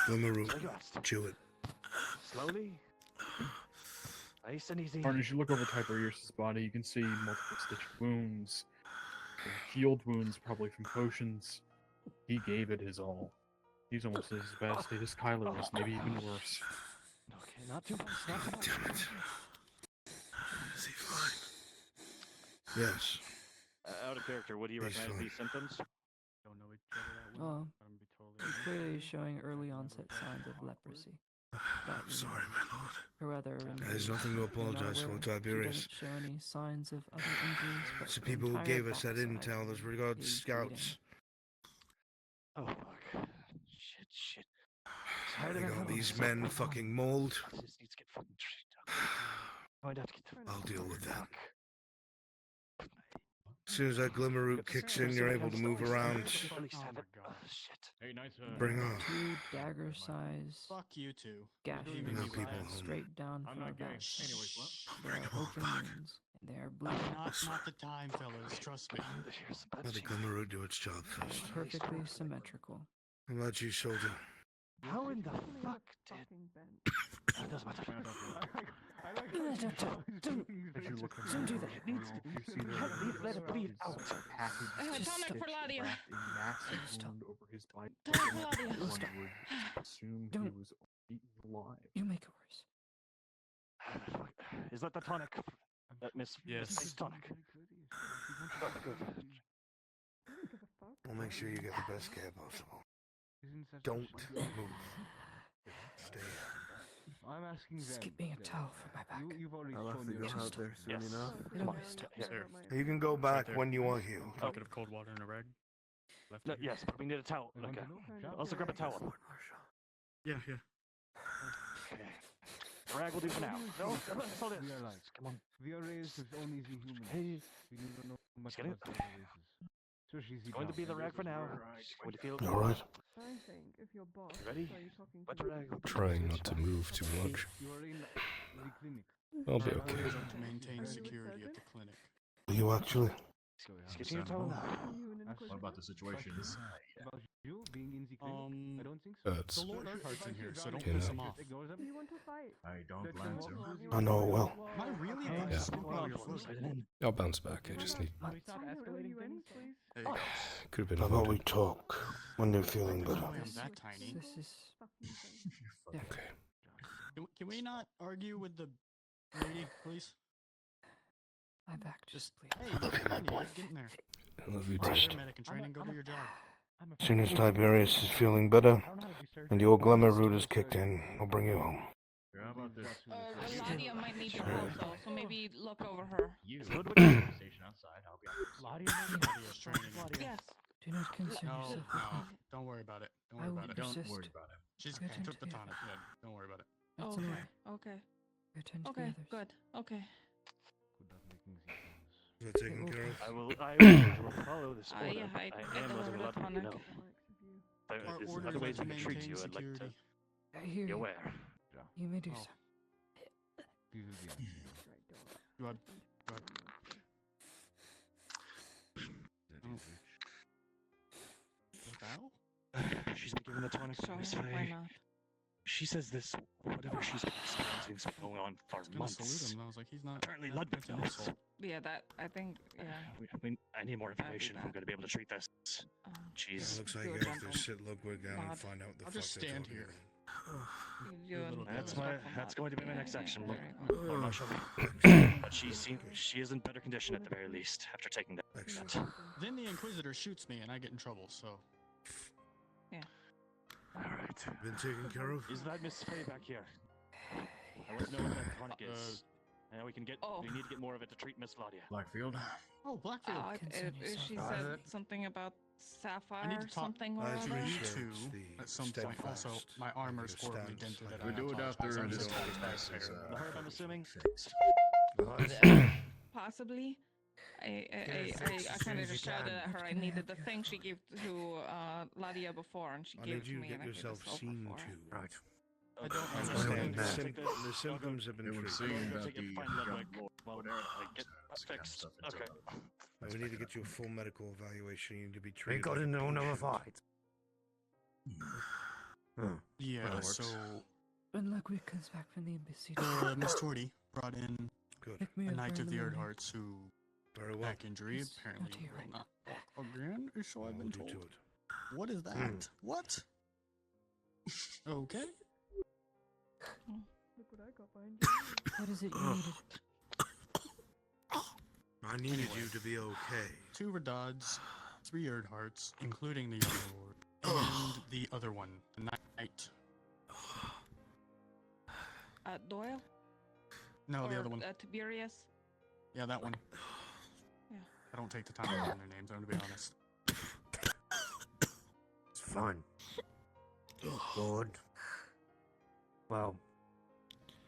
Glimmerroot, Take your rest. chew it. Slowly. Nice and easy. As you look over Tiberius' body, you can see multiple stitched wounds, healed wounds, probably from potions. He gave it his all. He's almost in his best state as Kyler was, maybe even worse. Okay, not too much, not too much. Damn it. Is he fine? Yes. Out of character, what do you He's recognize fine. these symptoms? Don't know each other that well. Well, I'm gonna be totally he's clearly showing early onset signs of leprosy. I'm sorry, my lord. Or rather, There's nothing to apologize for, Tiberius. She doesn't show any signs of other injuries, but It's the her people who entire gave us that backside intel as regards is scouts. Oh, fuck. Shit. They got these men fucking mauled. This needs to get fucking treated. Going to have to get I'll deal with that. Fuck. As soon as that Glimmerroot kicks in, you're able to move around. At least have it. God. Oh, shit. Hey, nice. Bring on. two dagger-sized Fuck you two. gashes You know people running home. straight down I'm from her not gay. back. Anyways, what? They are open wounds, and they are bleeding Not the time, fellas. Trust me. Here's some bad Let the shit. Glimmerroot do its job first. perfectly symmetrical. How about you, soldier? How in the Definitely fuck a did... fucking bench. It doesn't matter. Don't do that. It needs to... Let it bleed out. Tonic for Ladia. Massive wound over his body. Tonic for Ladia. One would assume he Don't. was eaten alive. You make it worse. Is that the tonic? Miss Yes. Tonic. Good. We'll make sure you get the best care possible. Don't move. Stay. I'm asking Just them. give me a towel for my back. You've already I'll have shown to me go your out there soon Yes. enough. You don't have to stop. Sir. You can go back when you are healed. Bucket of cold water and a rag. Left No, here. yes, but we need a towel. You want Okay. to know? Also grab a towel. Yeah. Okay. A rag will do for now. No, that's all it We is. are like, Come on. we are raised as only the humans. Hey, We do not know much get it? about the other races. So she's it's going to be the rag for now. It's going to feel All right. I think if your boss Ready? saw you talking Wet to rag. Trying not to move too much. You are in the clinic. I'll be Our okay. orders are to maintain Are you a security at surgeon? the clinic. Are you actually? Excuse me, your towel now. What about the situation inside? About you being in the clinic? I don't think so. That's The Lord Urquhart's in here, so don't You piss know. him off. Do you want to fight? I don't Let plan them to. walk I know it well. Am I really Hey, that Yeah. stupid on your foot? I'll bounce back. I just need. I know you in, please. Hey, Could have been How about we avoided. talk when you're feeling I don't better? know I'm that tiny. This is Fucking thing. Okay. Can we not argue with the lady, please? my back. Just Just please. hey, look, I need to get in there. I love you, Rest. too. You're a medic in training. Go do your job. As soon as Tiberius is feeling better and your Glimmerroot is kicked in, we'll bring you home. How about this? Ladia might need your help though, so maybe look over her. You Good with station outside. I'll be Ladia's training. Yes. Do not concern No, yourself with no, me. don't worry about it. Don't I worry will about it. persist. about it. She's Good took the idea. tonic. Yeah, don't worry about it. That's Okay. annoying. Okay. Go tend to the Okay. others. Good. Okay. Is that taken care of? I will follow this order. Yeah, I am delivered letting a you tonic. know. Our There's orders other are ways to we can treat maintain you. I'd like to security. I hear be you. aware. You may do Oh. so. Do I Given the tonic Sure, Miss why Faye, not? she says this, whatever she's been experiencing has been going on for I was gonna months. salute him, and I was like, he's not. Apparently, That's Ludwig an knows. insult. Yeah, that I think. Yeah. I need more information if I'm going to be able to treat this. Jeez. Looks like do a you have to gentle sit Ludwig down and nod. find out the I'll fuck just they're stand talking here. about. You and That's going to be my next section. Yeah, Lord Marshal. But she is in better condition at the very least after taking that. Then the Inquisitor shoots me, and I get in trouble. So. Yeah. All right. Been taken care of? Is that Miss Faye back here? I want to know what that tonic is. And we can get. We need to get more of it to treat Miss Claudia. Blackfield. Oh, Blackfield. She said something about sapphire I need or to talk something or to other. you two at some point. Also, my armor's horribly dented. We do it after I'm this just all taxpayer. passes. The herb, I'm assuming. Possibly. I kind of just shouted at her. I needed the thing she gave to Ladia before, and she I gave need it to you me. to and get I gave yourself this over seen for her. to. Right. I don't I understand. understand the symptoms have been It would treated. seem that Take it, the find young Ludwig. lord Well, would err get that fixed. Okay. We need to get you a full medical evaluation. You need to be Ain't treated. got like to a know another patient. fight. Yeah, so When Ludwig comes back from the embassy, Miss Torty brought in Good. pick me a up Knight early of the morning. Erdhearts who Very well. back injury Yes, apparently not here will right not again, or so I've I'll been do told. to it. What is that? What? Okay. Look what I got behind you. What is it you needed? I needed you to be okay. 2 Redods, 3 Erdhearts, including the Young Lord, and the other one, the Knight. Doyle? No, the Or, other one. Tiberius? Yeah, that one. Yeah. I don't take the time to learn their names, I'm gonna be honest. It's fine. Lord. Well,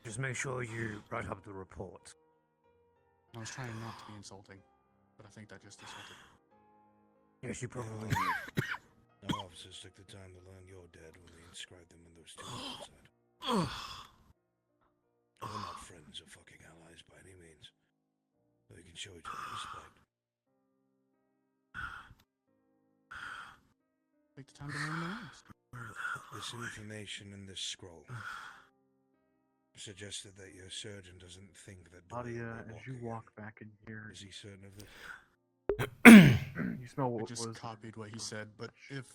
just make sure you write up the report. I was trying not to be insulting, but I think that just insulted. Yes, you probably Our officers took the time to learn you're dead when they inscribed them in those tombs outside. We're not friends or fucking allies by any means. But we can show each other respect. Take the time to learn their names. This information in this scroll suggested that your surgeon doesn't think that Doyle Claudia, will as you again. walk back in here, Is he certain of this? you smell I what just was copied what he said, but if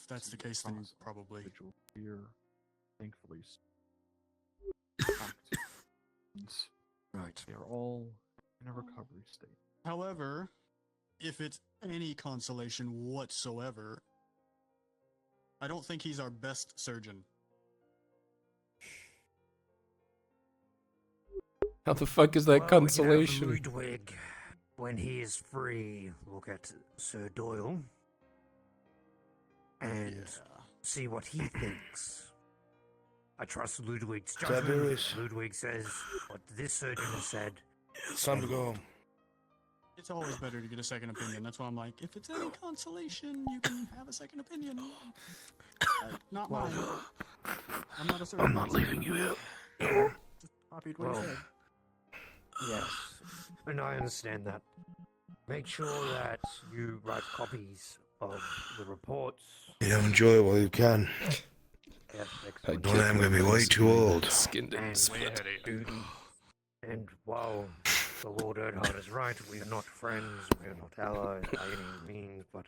that's the case, then probably. here, thankfully. Right. They're all in a recovery state. However, if it's any consolation whatsoever, I don't think he's our best surgeon. How the fuck is that consolation? We can have Ludwig, when he is free, look at Sir Doyle and see what he thinks. I trust Ludwig's judgment. Tiberius. Ludwig says what this surgeon has said. It's time to go home. It's always better to get a second opinion. That's why I'm like, if it's any consolation, you can have a second opinion. Not mine. I'm not a surgeon. I'm not leaving you out. Just copied what he Well, said. yes, and I understand that. Make sure that you write copies of the reports. Yeah, enjoy it while you can. Yes, I excellent. Don't let him get me way too old. Skinned and And split. And while the Lord Erdhart is right, we are not friends, we are not allies by any means, but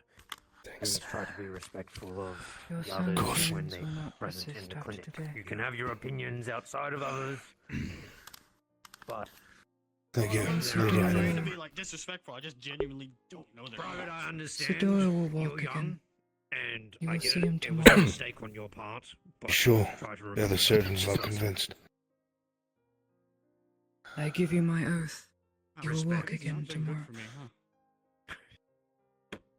please try to be respectful of Your the others son's when wounds they will not present in persist the after clinic. today. You can have your opinions outside of others, but Thank you. I'm Really not do. trying to be like disrespectful. I just genuinely don't know their Private, I names. understand. Sir Doyle will You're walk young, again. and You I will get see it. him It was a tomorrow. mistake on your part, but Sure. try to The remember other that surgeon's not yourself. convinced. I give you my oath. I You will walk respect. again Not been good tomorrow. for me, huh?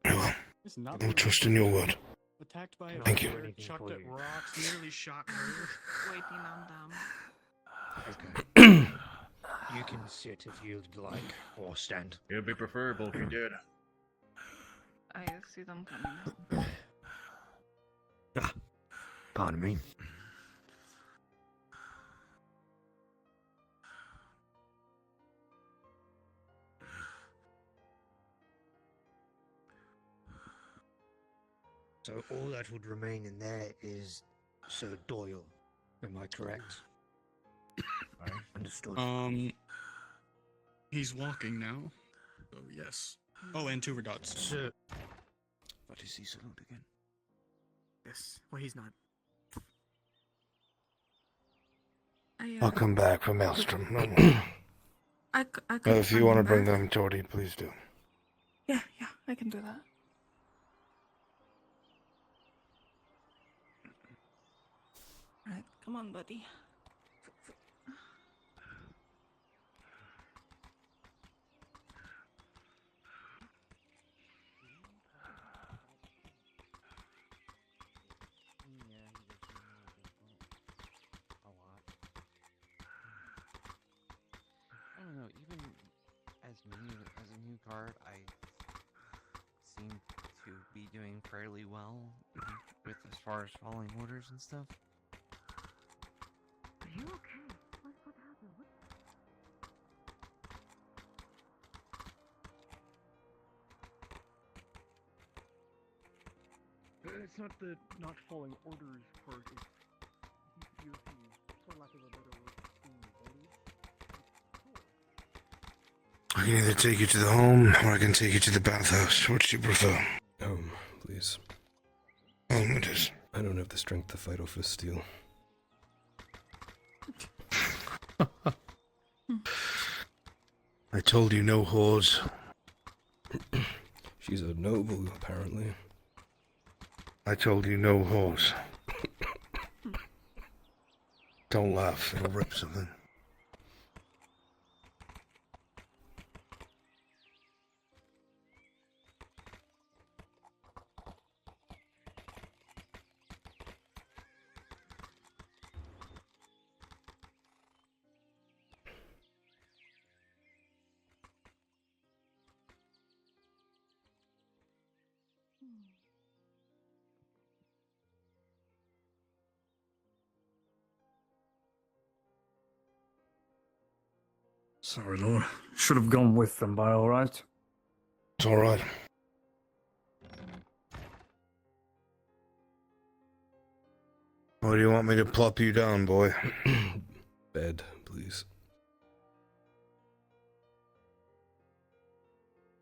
Very well. It's not We'll been trust good. in your word. Attacked by a Thank you. bear, chucked at rocks, nearly shot murder. Waiting on them. Okay. You can sit if you'd like, or stand. It would be preferable if you did. I see them coming down. Pardon me. So all that would remain in there is Sir Doyle. Am I correct? Understood. He's walking now. So yes. Oh, and 2 dots. Sir. What is he salute again? Yes. Well, he's not. I'll come back for Maelstrom. No I if you want to bring back. them, Torty, please do. Yeah, I can do that. Alright, come on, buddy. I don't know, even as a new guard, I seem to be doing fairly well with as far as following orders and stuff. Are you okay? What happened? It's not the not following orders part. It's you, for lack of a better word, being bullied. I can either take you to the home, or I can take you to the bathhouse. Which do you prefer? Home, please. Home it is. I don't have the strength to fight over steel. I told you no whores. She's a noble, apparently. I told you no whores. Don't laugh, it'll rip something. Sorry, Lord. Should have gone with them, by all right. It's all right. Where do you want me to plop you down, boy? Bed, please.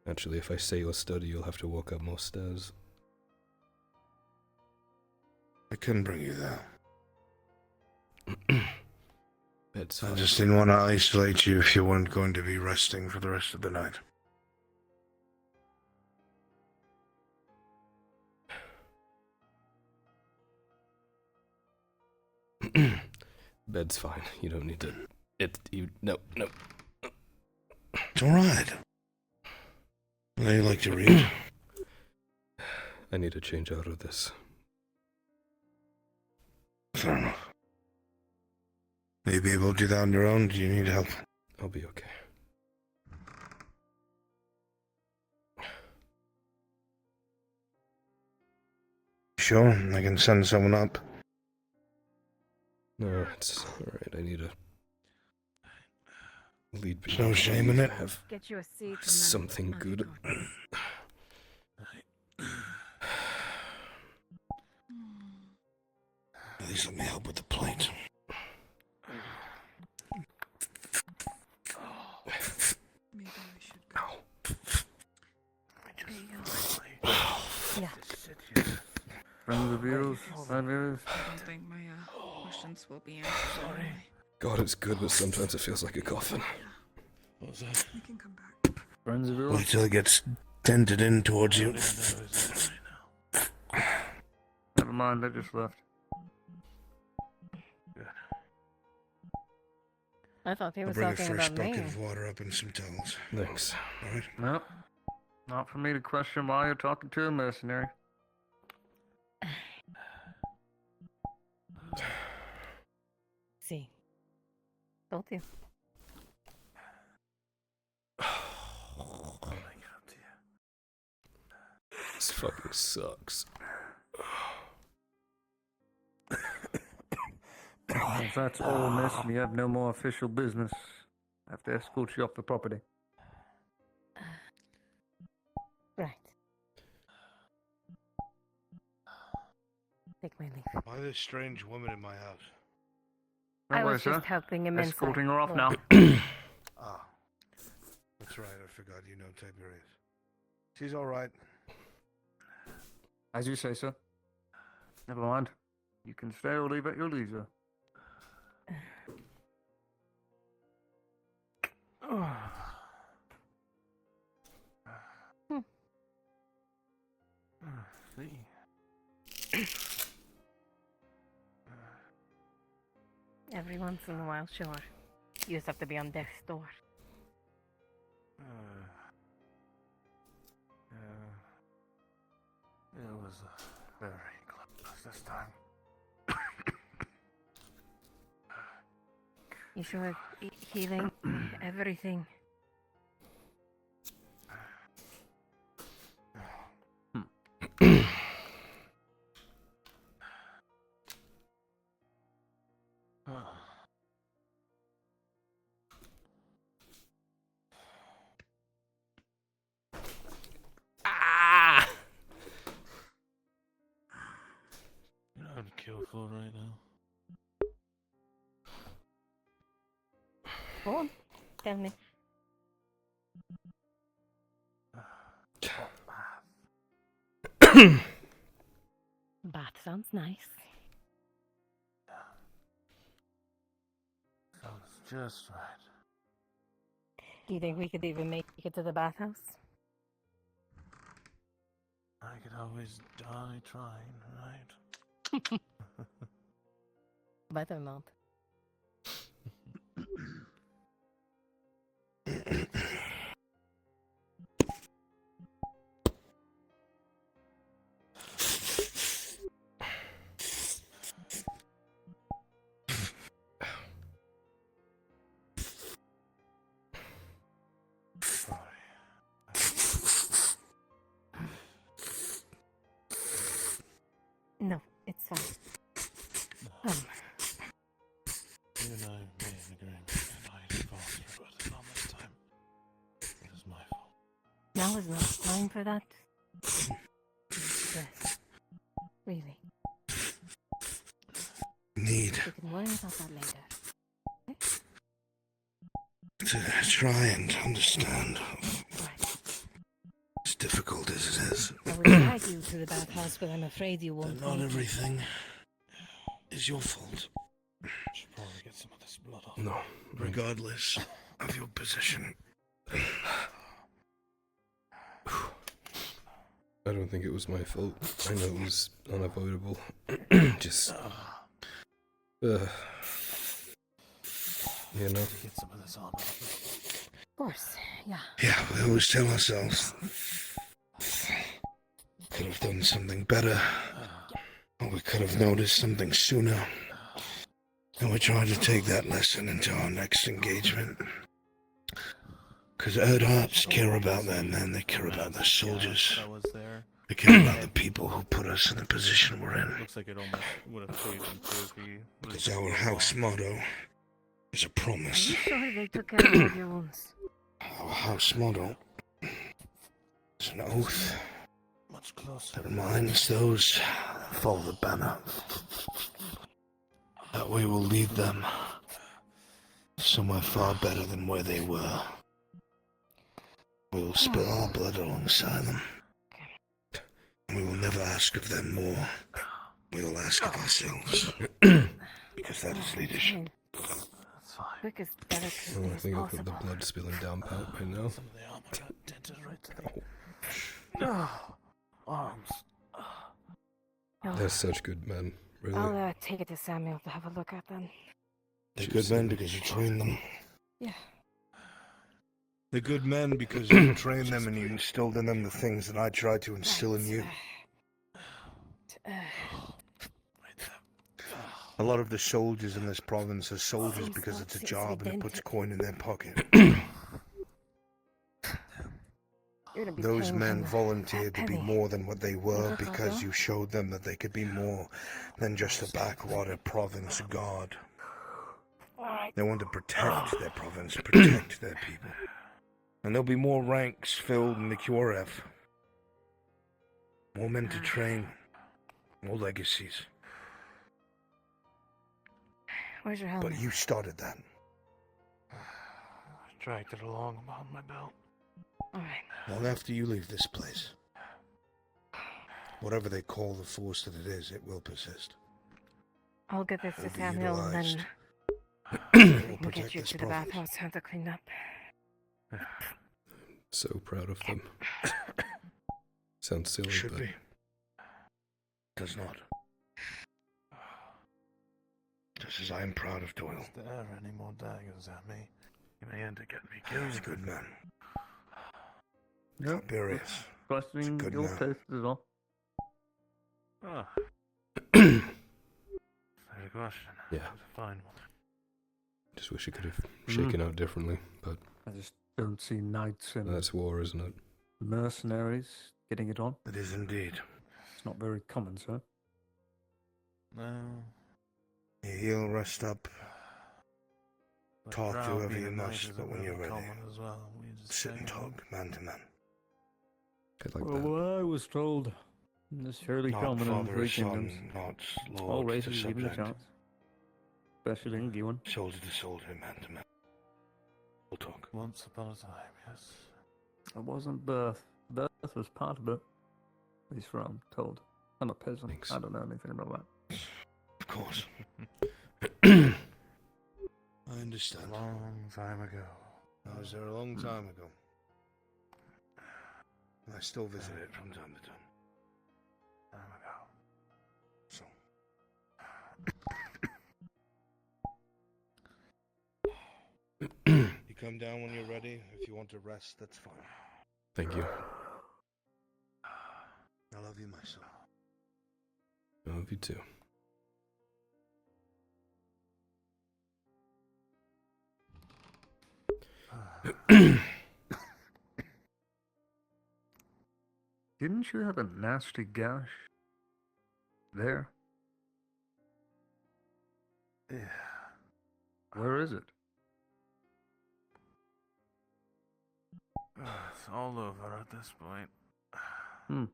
Actually, if I say your study, you'll have to walk up more stairs. I can bring you there. Bed's I fine. just didn't want to isolate you if you weren't going to be resting for the rest of the night. Bed's fine. You don't need to. No. It's all right. I know you like to read. I need to change out of this. Fair enough. Will you be able to do that on your own? Do you need help? I'll be okay. Sure, I can send someone up. No, it's alright. I need to lead There's no shame in it. Have Get you a seat and then- something good. At least let me help with the plate. Maybe we should go. Yeah. Friends of yours, Tiberius. I don't think my questions will be answered. Anyway. God, it's good, but sometimes it feels like a coffin. What was that? We can come back. Friends of yours. Wait till it gets dented in towards you. Never mind, they just left. I thought he I'll was bring a talking fresh about me. bucket of water up and some towels. Thanks. Alright? Nope. Not for me to question why you're talking to a mercenary. See. Told you. This fucking sucks. If that's all, miss, and you have no more official business, I have to escort you off the property. Right. Take my leave. Why are there strange women in my house? I was just helping him Escorting inside. her off now. Ah. That's right, I forgot you know Tiberius. She's alright. As you say, sir. Never mind. You can stay or leave at your leisure. Every once in a while, sure. You just have to be on death's door. It was very close this time. You sure healing everything? Ah! You know how to kill for right now. Go on, tell me. Bath sounds nice. Sounds just right. Do you think we could even make it to the bathhouse? I could always die trying, right? Better not. No, it's fine. You and I made an agreement, and I followed through with it all this time. It was my fault. Now is not time for that. Yes. Really. Need We can worry about that later. to try and understand. As difficult as it is. I will drag you to the bathhouse, but I'm afraid you won't. Not everything is your fault. Should probably get some of this blood off. No. Regardless of your position. I don't think it was my fault. I know it was unavoidable. Just... you know? Get some of this on. Of course, yeah. Yeah, we always tell ourselves could have done something better, or we could have noticed something sooner. And we try to take that lesson into our next engagement. Because Erdharts care about their men, they care about their soldiers. They care about the people who put us in the position we're in. Looks like it almost would have played into if he Because our house motto is a promise. Are you sure they took care of your wounds? Our house motto is an oath much closer that reminds those that follow the banner that we will lead them somewhere far better than where they were. We will spill our blood alongside them. And we will never ask of them more. We will ask of ourselves. Because that is leadership. That's fine. Quick as better Oh, I think I'll put the blood spilling down part right now. Some of the armor got dented right to the arms. They're such good men, really. I'll take it to Samuel to have a look at them. They're good men because you train them. Yeah. They're good men because you train them and you instilled in them the things that I tried to instill in you. A lot of the soldiers in this province are soldiers because it's a job and it puts coin in their pocket. Those men volunteered to be more than what they were because you showed them that they could be more than just a backwater province guard. They want to protect their province, protect their people. And there'll be more ranks filled in the Kyorev. More men to train. More legacies. Where's your helmet? But you started that. I dragged it along behind my belt. Alright. Long after you leave this place, whatever they call the force that it is, it will persist. I'll get this to It'll be Samuel and then utilized. we can get you to the bathhouse and to clean up. So proud of them. Sounds silly, Should but be. Does not. Just as I am proud of Doyle. If there are any more daggers at me, you may end up getting me killed. He's a good man. Yep. Tiberius. Questioning good your man. taste as well. Oh. Fair question. Yeah. It's a fine one. just wish it could have shaken out differently, but I just don't see knights and that's war, isn't it? mercenaries getting it on. It is indeed. It's not very common, sir. No. You heal, rest up, But talk to drow whoever being you a knight must, isn't but when you're really ready, common as well. We just sit and say, talk, man to man. I'd like Well, that. what I was told is fairly Not common in father or three son, kingdoms. not All lord to races given a subject. chance. Especially in Gwen. Soldier to soldier, man to man. We'll talk. Once upon a time, yes. It wasn't birth. Birth was part of it. At least what I'm told. I'm a peasant. Thanks. I don't know anything about that. Of course. I understand. A long time ago. I was there a long time ago. And I still visit it from time to time. Time ago. So. You come down when you're ready. If you want to rest, that's fine. Thank you. I love you, my son. I love you too. Didn't you have a nasty gash there? Yeah. Where is it? It's all over at this point. Hmm.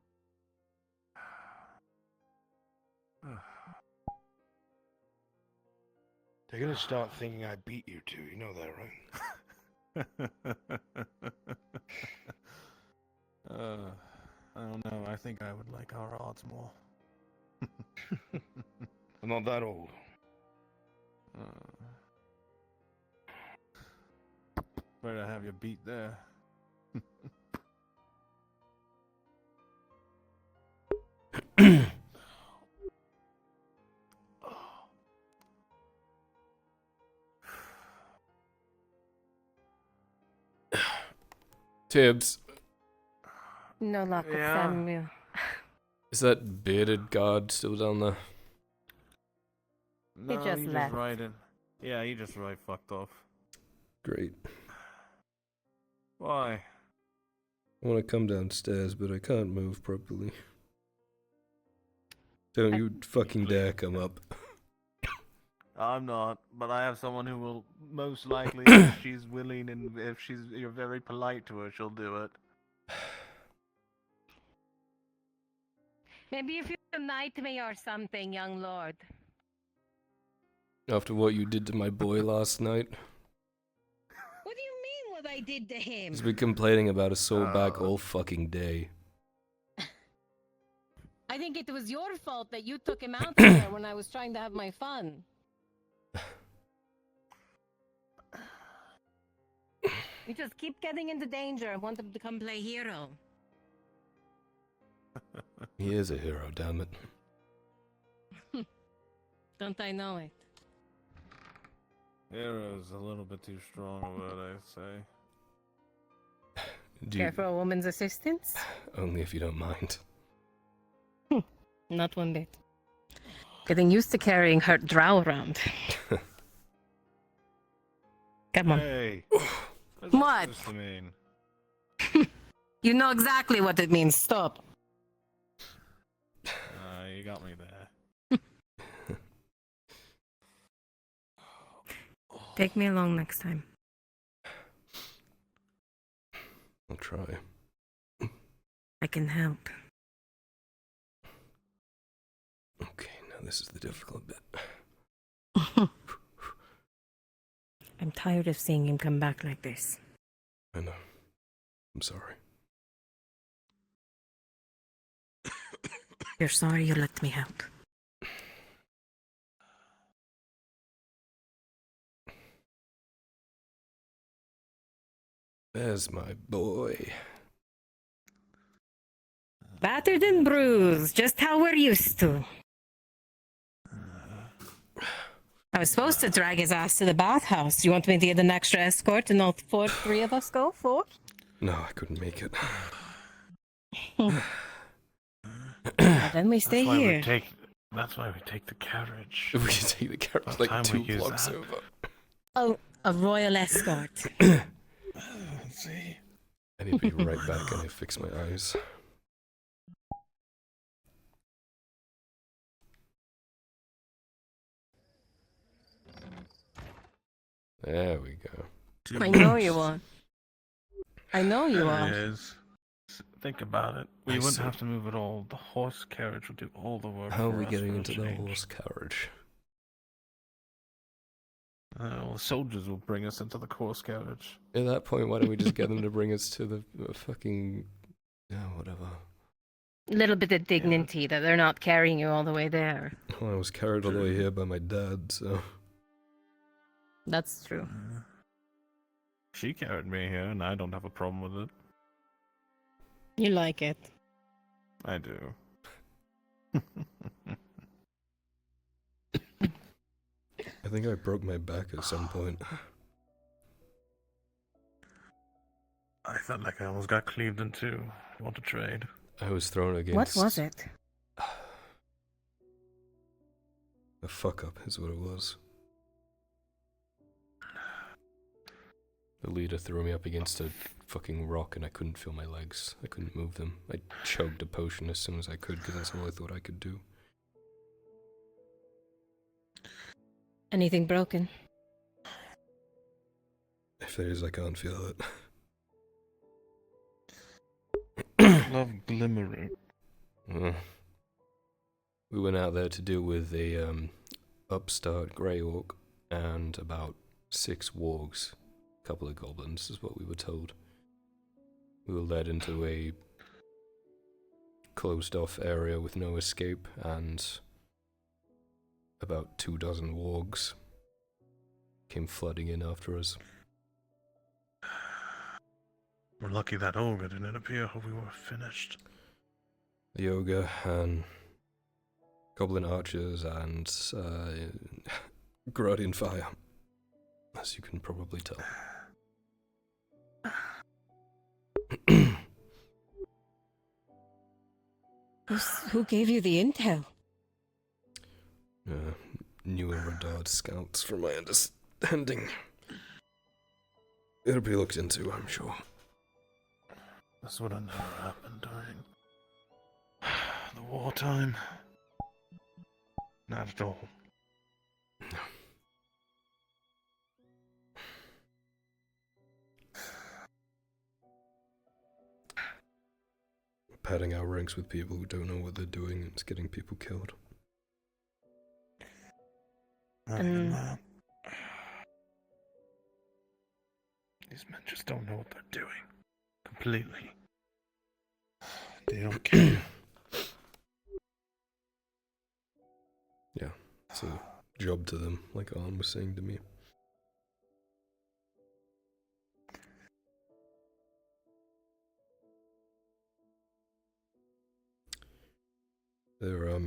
They're gonna start thinking I beat you two. You know that, right? I don't know. I think I would like our odds more. I'm not that old. Afraid I have you beat there. Tibbs, No luck with Yeah. Samuel. is that bearded guard still down there? No, just left. right in. Yeah, he just right fucked off. Great. Why? I want to come downstairs, but I can't move properly. Don't you fucking dare come up. I'm not, but I have someone who will most likely, if she's willing and if you're very polite to her, she'll do it. Maybe if you knight me or something, young lord. After what you did to my boy last night, What do you mean what I did to him? he's been complaining about a sore back all fucking day. I think it was your fault that you took him out there when I was trying to have my fun. You just keep getting into danger and want him to come play hero. He is a hero, damn it. Don't I know it? Hero's a little bit too strong a word, I'd say. Do Care you, for a woman's assistance? only if you don't mind. Not one bit. Getting used to carrying hurt drow around. Come on. Hey! What? What's this to mean? You know exactly what it means. Stop. You got me there. Take me along next time. I'll try. I can help. Okay, now this is the difficult bit. I'm tired of seeing him come back like this. I know. I'm sorry. You're sorry you let me out. There's my boy. Battered and bruised, just how we're used to. I was supposed to drag his ass to the bathhouse. You want me to get an extra escort and all three of us go? 4? No, I couldn't make it. Then we stay here. That's why we take the carriage. We can take the carriage like 2 blocks over. Oh, a royal escort. Let's see. I need to be right back. I need to fix my eyes. There we go. I know you are. I know you are. It is. Think about it. We wouldn't have to move at all. The horse carriage would do all the work. How are for we us getting for a into the change. horse carriage? Well, the soldiers will bring us into the horse carriage. At that point, why don't we just get them to bring us to the fucking... Yeah, whatever. A little bit of dignity that they're not carrying you all the way there. Well, I was carried all the way here by my dad, so... That's true. She carried me here, and I don't have a problem with it. You like it. I do. I think I broke my back at some point. I felt like I almost got cleaved in two. You want to trade? I was thrown against... What was it? A fuck up is what it was. The leader threw me up against a fucking rock and I couldn't feel my legs. I couldn't move them. I chugged a potion as soon as I could because that's all I thought I could do. Anything broken? If there is, I can't feel it. Love glimmering. We went out there to deal with a upstart grey orc and about 6 wargs. A couple of goblins is what we were told. We were led into a closed off area with no escape and about 24 wargs came flooding in after us. We're lucky that ogre didn't appear or we were finished. The ogre and goblin archers and Gradian fire, as you can probably tell. Who gave you the intel? New and Radard scouts, from my understanding. It'll be looked into, I'm sure. This would have never happened during the wartime. Not at all. No. We're padding our ranks with people who don't know what they're doing and it's getting people killed. These men just don't know what they're doing. Completely. They don't care. Yeah, it's a job to them, like Arn was saying to me. They're,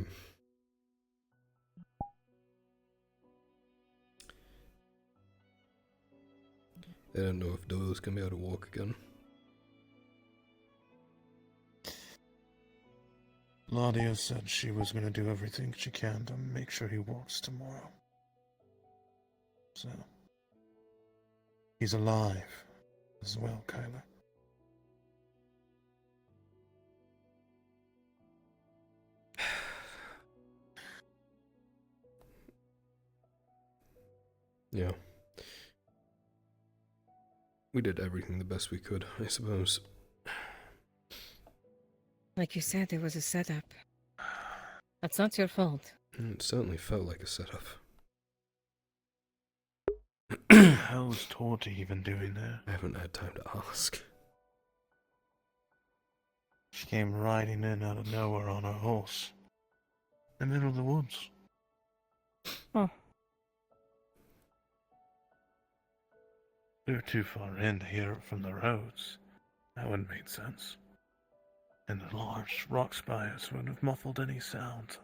they don't know if Doyle's gonna be able to walk again. Claudia said she was going to do everything she can to make sure he walks tomorrow. So, he's alive as well, Kyler. Yeah. We did everything the best we could, I suppose. Like you said, it was a setup. That's not your fault. It certainly felt like a setup. How's Torty even doing there? I haven't had time to ask. She came riding in out of nowhere on her horse. In the middle of the woods. Oh. We were too far in to hear it from the roads. That wouldn't make sense. And the large rock spires wouldn't have muffled any sound.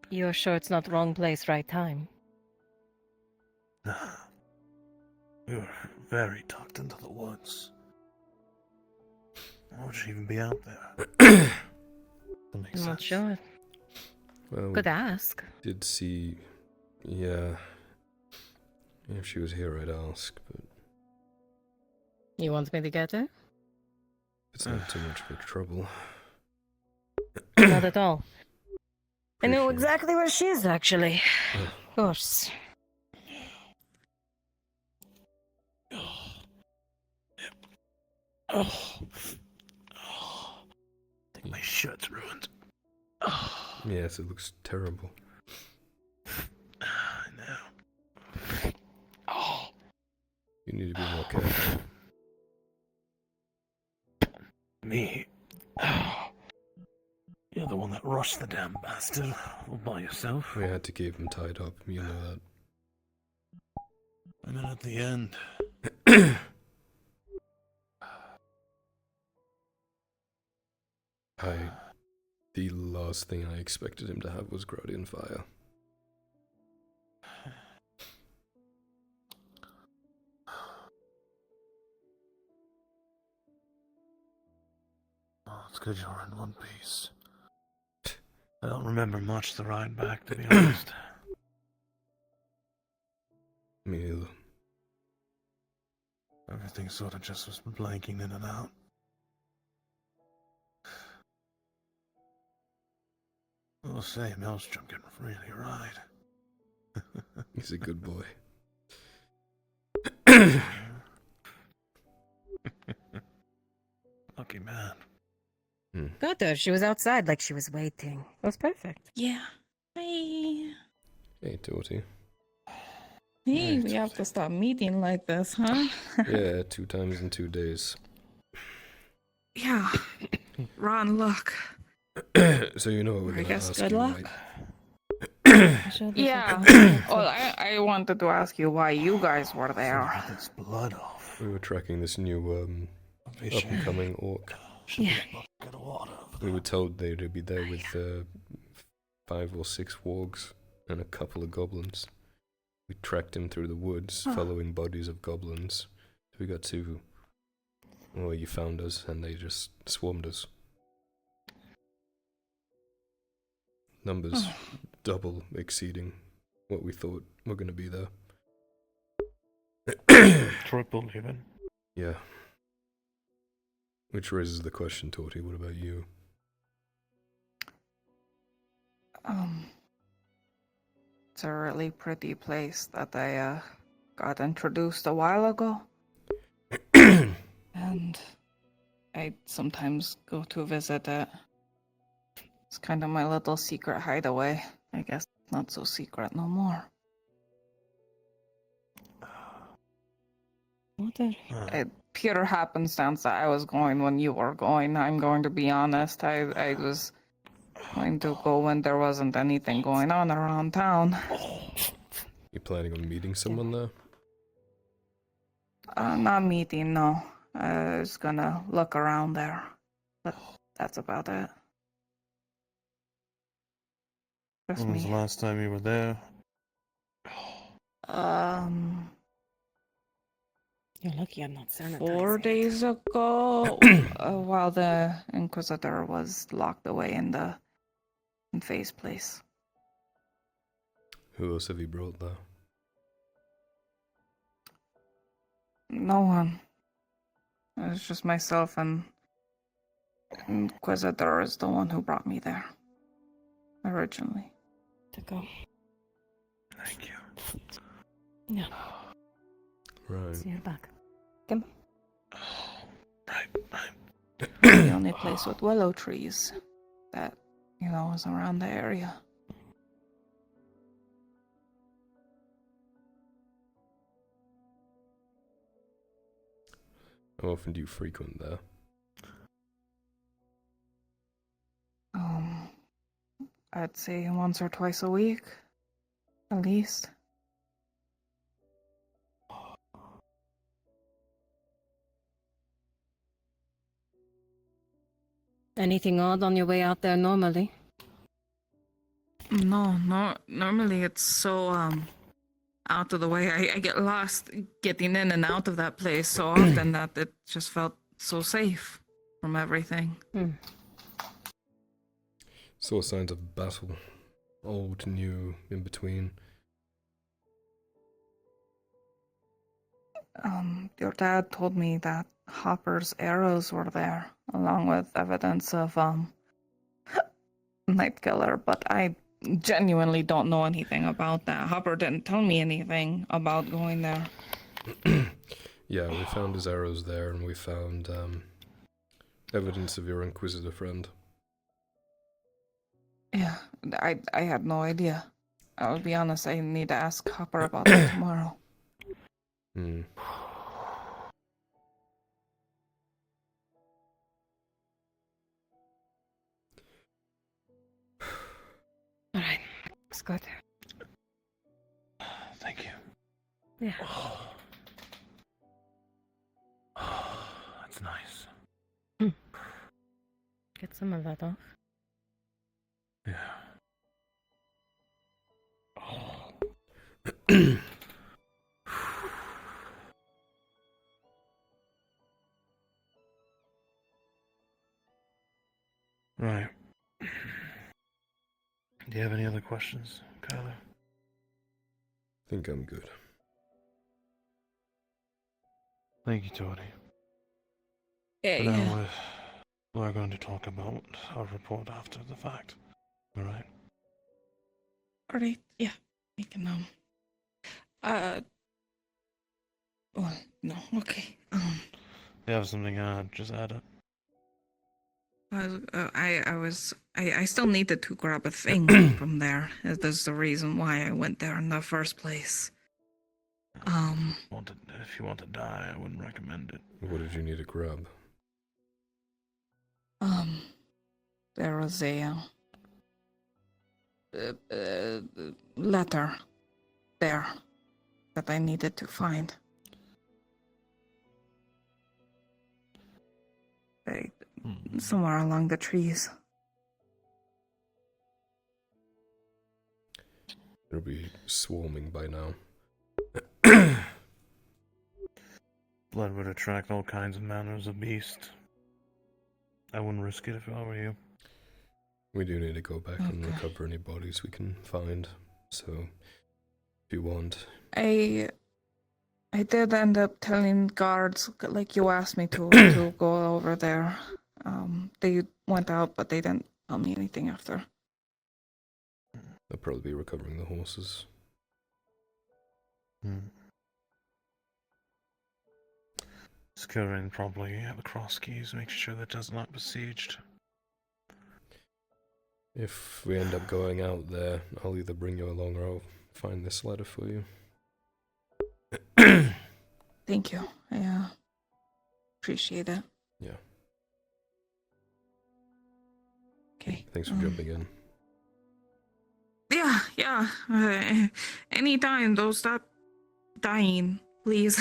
You're sure it's not wrong place, right time? Nah. We were very tucked into the woods. Why would she even be out there? That makes I'm not sense. sure. Well, Could ask. did see... Yeah. If she was here, I'd ask, but You want me to get her? it's not too much big trouble. Not at all. I know Appreciate it. exactly where she is, actually. Of course. Oh. I think my shirt's ruined. Yes, it looks terrible. I know. You need to be more careful. Me? You're the one that rushed the damn bastard all by yourself. We had to keep him tied up, you know that. And then at the end... The last thing I expected him to have was Gradian fire. Oh, it's good you're in one piece. I don't remember much the ride back, to be honest. Me neither. Everything sort of just was blanking in and out. I'll say, Maelstrom can really ride. He's a good boy. Lucky man. Got her. She was outside like she was waiting. It was perfect. Yeah. Hey. Hey, Torty. Hey, we have to stop meeting like this, huh? Yeah, 2 times in 2 days. Yeah. Ron, look. So you know what we're I gonna guess ask good you, luck. right? Yeah. Well, I wanted to ask you why you guys were there. This blood off. We were tracking this new, up-and-coming orc. Yeah. We were told they'd be there with, 5 or 6 wargs and a couple of goblins. We tracked him through the woods, following bodies of goblins. We got to where you found us, and they just swarmed us. Numbers double exceeding what we thought were going to be there. Triple even. Yeah. Which raises the question, Torty, what about you? It's a really pretty place that I got introduced a while ago. And I sometimes go to visit it. It's kind of my little secret hideaway. I guess not so secret no more. Pure happenstance that I was going when you were going. I'm going to be honest. I was going to go when there wasn't anything going on around town. You planning on meeting someone there? Not meeting, no. I was gonna look around there. But that's about it. Just When was the me. last time you were there? You're lucky I'm not sanitizing. 4 days ago, while the Inquisitor was locked away in the Faye's place. Who else have you brought there? No one. It was just myself, and Inquisitor is the one who brought me there. Originally. To go. Thank you. Yeah. Right. See you back. Come. The only place with willow trees that, is around the area. How often do you frequent there? I'd say once or twice a week, at least. Anything odd on your way out there normally? No, normally it's so, out of the way. I get lost getting in and out of that place so often that it just felt so safe from everything. Saw signs of battle. Old, new, in between. Your dad told me that Hopper's arrows were there, along with evidence of, Night Killer, but I genuinely don't know anything about that. Hopper didn't tell me anything about going there. Yeah, we found his arrows there, and we found evidence of your Inquisitor friend. Yeah, I had no idea. I'll be honest, I need to ask Hopper about that tomorrow. Alright, it's good. Thank you. Yeah. That's nice. Get some of that off. Yeah. Right. Do you have any other questions, Kyler? I think I'm good. Thank you, Tony. Yeah, Now we're going to talk about our report after the fact. All right. Alright, yeah, we can, well, no, okay, You have something to add, just add it. I still needed to grab a thing from there. That's the reason why I went there in the first place. If you want to die, I wouldn't recommend it. What did you need to grab? There was a letter there that I needed to find. Somewhere along the trees. It'll be swarming by now. Blood would attract all kinds of manners of beast. I wouldn't risk it if I were you. We do need to go back and recover any bodies we can find. So, if you want. I did end up telling guards, like you asked me to go over there. They went out, but they didn't tell me anything after. They'll probably be recovering the horses. Securing probably the cross keys, making sure that does not besieged. If we end up going out there, I'll either bring you along or I'll find this letter for you. Thank you. I appreciate it. Yeah. Okay. Thanks for jumping in. Yeah. Anytime, don't stop dying, please.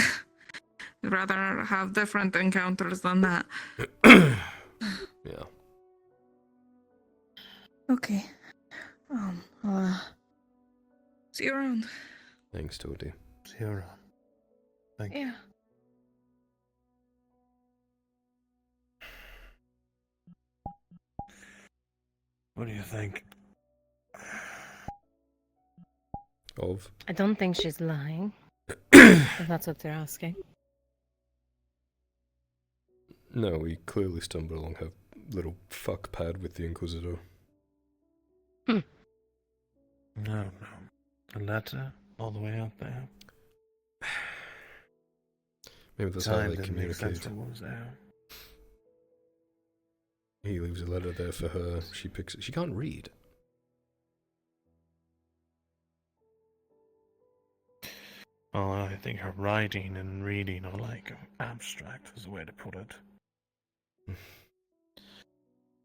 I'd rather have different encounters than that. Yeah. Okay. See you around. Thanks, Toadie. See you around. Thank you. Yeah. What do you think? Of? I don't think she's lying. If that's what they're asking. No, we clearly stumbled along her little fuck pad with the Inquisitor. No. A letter all the way out there. Maybe that's how they didn't make sense communicate. what was there. He leaves a letter there for her. She picks it. She can't read. Well, think her writing and reading are like abstract, is the way to put it.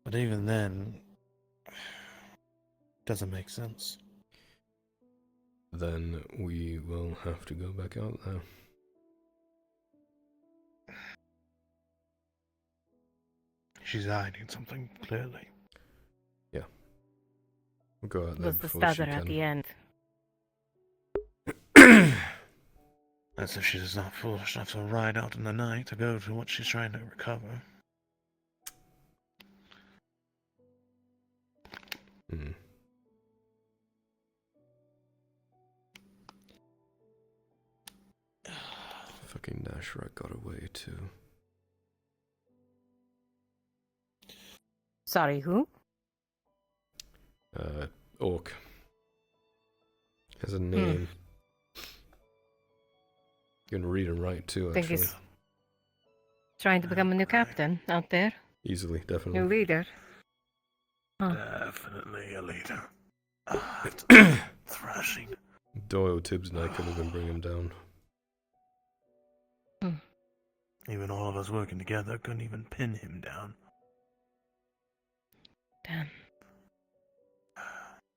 But even then, doesn't make sense. Then we will have to go back out there. She's hiding something, clearly. Yeah. We'll go out there Was the before she stutter at can. the end? As if she's not foolish enough to ride out in the night to go to what she's trying to recover. Hmm. Fucking Nashrak got away too. Sorry, who? Orc. Has a name. You can read and write too, Think actually. he's trying to become a new captain out there? Easily, definitely. New leader? Huh. Definitely a leader. Thrashing. Doyle, Tibbs, and I couldn't even bring him down. Even all of us working together couldn't even pin him down. Damn.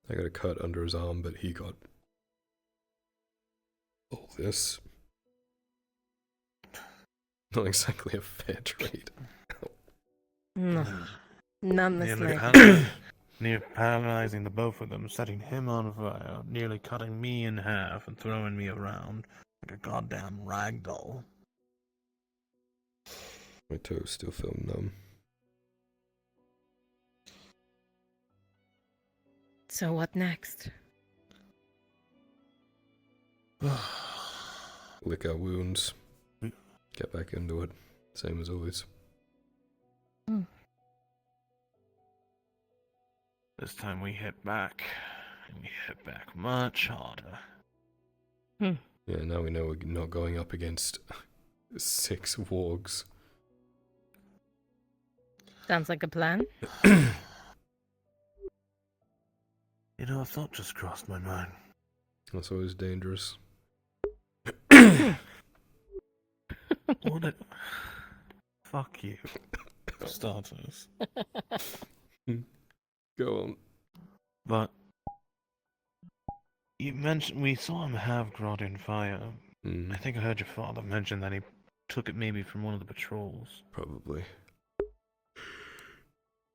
I got a cut under his arm, but he got all this. Not exactly a fair trade. No. None this Nearly, like. near paralyzing the both of them, setting him on fire, nearly cutting me in half and throwing me around like a goddamn ragdoll. My toes still feel numb. So what next? Lick our wounds. Get back into it. Same as always. This time we hit back. And we hit back much harder. Yeah, now we know we're not going up against 6 wargs. Sounds like a plan. You know, a thought just crossed my mind. That's always dangerous. What it... Fuck you. Starters. Go on. But... You mentioned... We saw him have Gradia fire. I think I heard your father mention that he took it maybe from one of the patrols. Probably.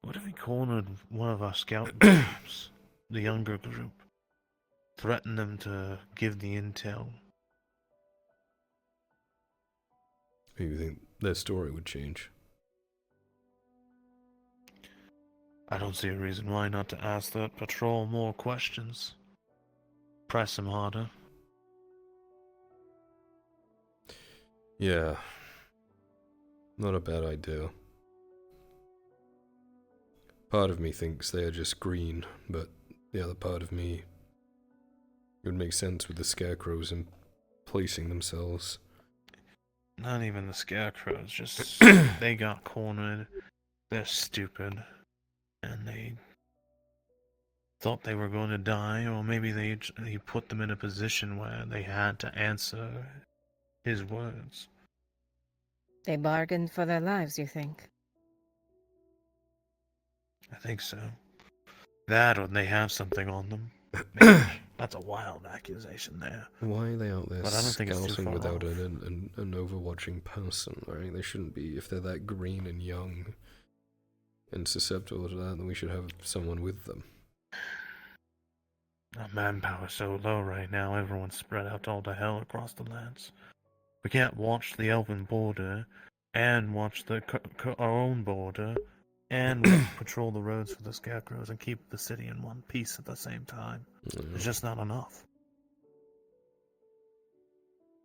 What if he cornered one of our scout groups? The younger group? Threatened them to give the intel? You think their story would change? I don't see a reason why not to ask that patrol more questions. Press him harder. Yeah. Not a bad idea. Part of me thinks they are just green, but the other part of me... It would make sense with the scarecrows and placing themselves. Not even the scarecrows, just... they got cornered. They're stupid. And they... thought they were going to die, or maybe he put them in a position where they had to answer his words. They bargained for their lives, you think? I think so. That, or they have something on them. Maybe. That's a wild accusation there. Why are they out there But I don't think it's too scouting far without off. an overwatching person, right? They shouldn't be. If they're that green and young and susceptible to that, then we should have someone with them. Our manpower's so low right now, everyone's spread out all to hell across the lands. We can't watch the elven border, and watch our own border, and patrol the roads for the scarecrows and keep the city in one piece at the same time. It's just not enough.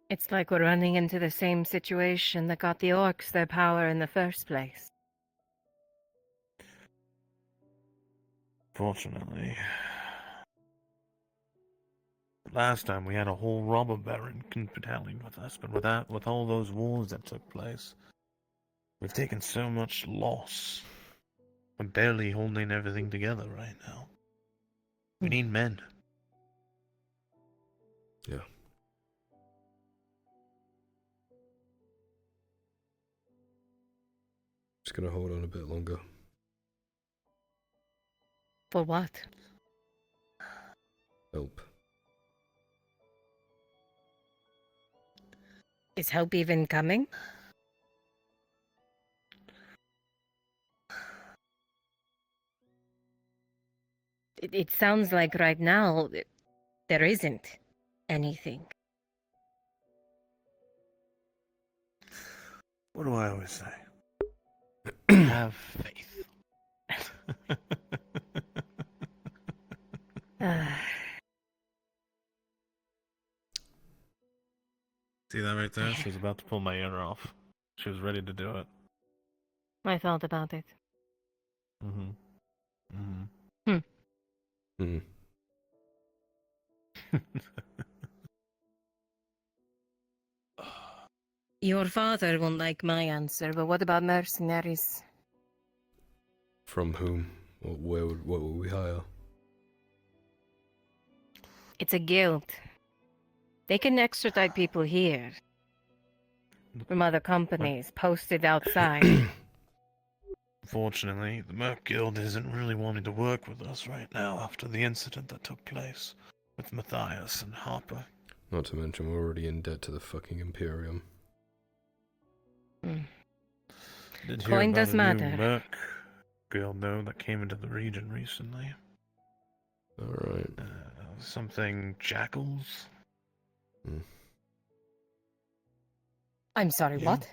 It's like we're running into the same situation that got the orcs their power in the first place. Fortunately. Last time we had a whole robber baron battalion with us, but with all those wars that took place, we've taken so much loss. We're barely holding everything together right now. We need men. Yeah. gonna hold on a bit longer. For what? Help. Is help even coming? It sounds like right now there isn't anything. What do I always say? Have faith. See that right there? She was about to pull my ear off. She was ready to do it. I thought about it. Mm-hmm. Mm-hmm. Hmm. Your father won't like my answer, but what about mercenaries? From whom? What would we hire? It's a guild. They can extradite people here. From other companies, posted outside. Unfortunately, the Merc Guild isn't really wanting to work with us right now after the incident that took place with Matthias and Harper. Not to mention we're already in debt to the fucking Imperium. Did hear Coin about does a new matter. Merc Guild, though, that came into the region recently. Alright. Something Jackals? I'm sorry, Yeah. what?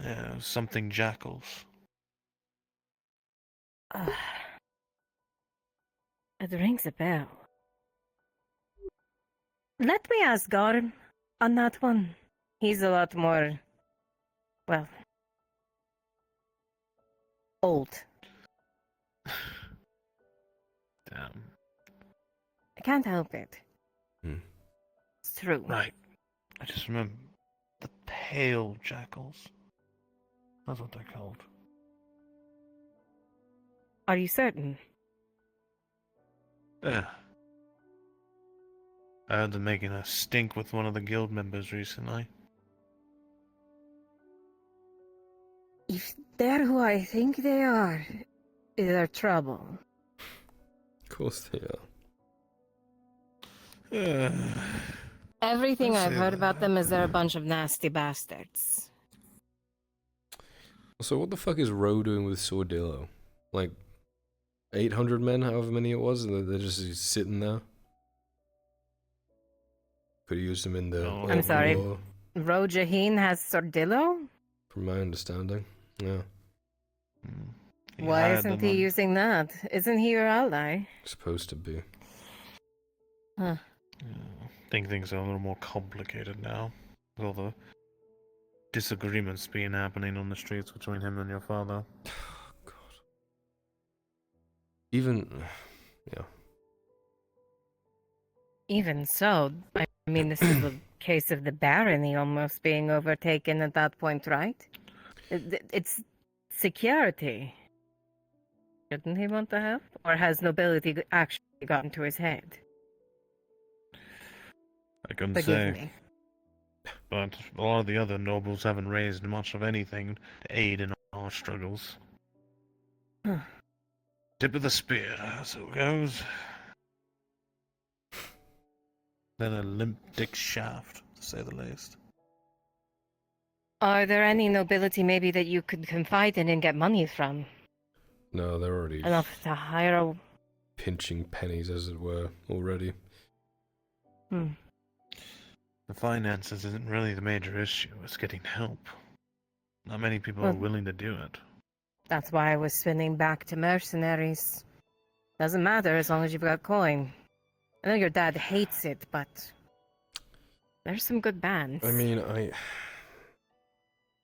Yeah, something Jackals. It rings a bell. Let me ask Gordon on that one. He's a lot more, well, old. Damn. I can't help it. It's true. Right. I just remember the Pale Jackals. That's what they're called. Are you certain? Yeah. I heard them making a stink with one of the guild members recently. If they're who I think they are, they're trouble. Of course they are. Everything I'd I've say heard about them is they're a bunch of nasty bastards. So what the fuck is Roe doing with Sordillo? Like 800 men, however many it was, and they're just sitting there? Could have used them in the I'm open sorry. war, Rojaheen has Sordillo? from my understanding. Yeah. Why isn't he using that? Isn't he your ally? Supposed to be. Huh. I think things are a little more complicated now. With all the disagreements happening on the streets between him and your father. Even, yeah. Even so, I mean, this is the case of the barony almost being overtaken at that point, right? It's security. Shouldn't he want the help? Or has nobility actually gotten to his head? I couldn't Forgive say. me. But a lot of the other nobles haven't raised much of anything to aid in our struggles. Huh. Tip of the spear, as it goes. Then a limp dick shaft, to say the least. Are there any nobility maybe that you could confide in and get money from? No, they're already Enough to hire a... pinching pennies, as it were, already. The finances isn't really the major issue, it's getting help. Not many people are Well- willing to do it. That's why I was spinning back to mercenaries. Doesn't matter as long as you've got coin. I know your dad hates it, but there's some good bands. I mean,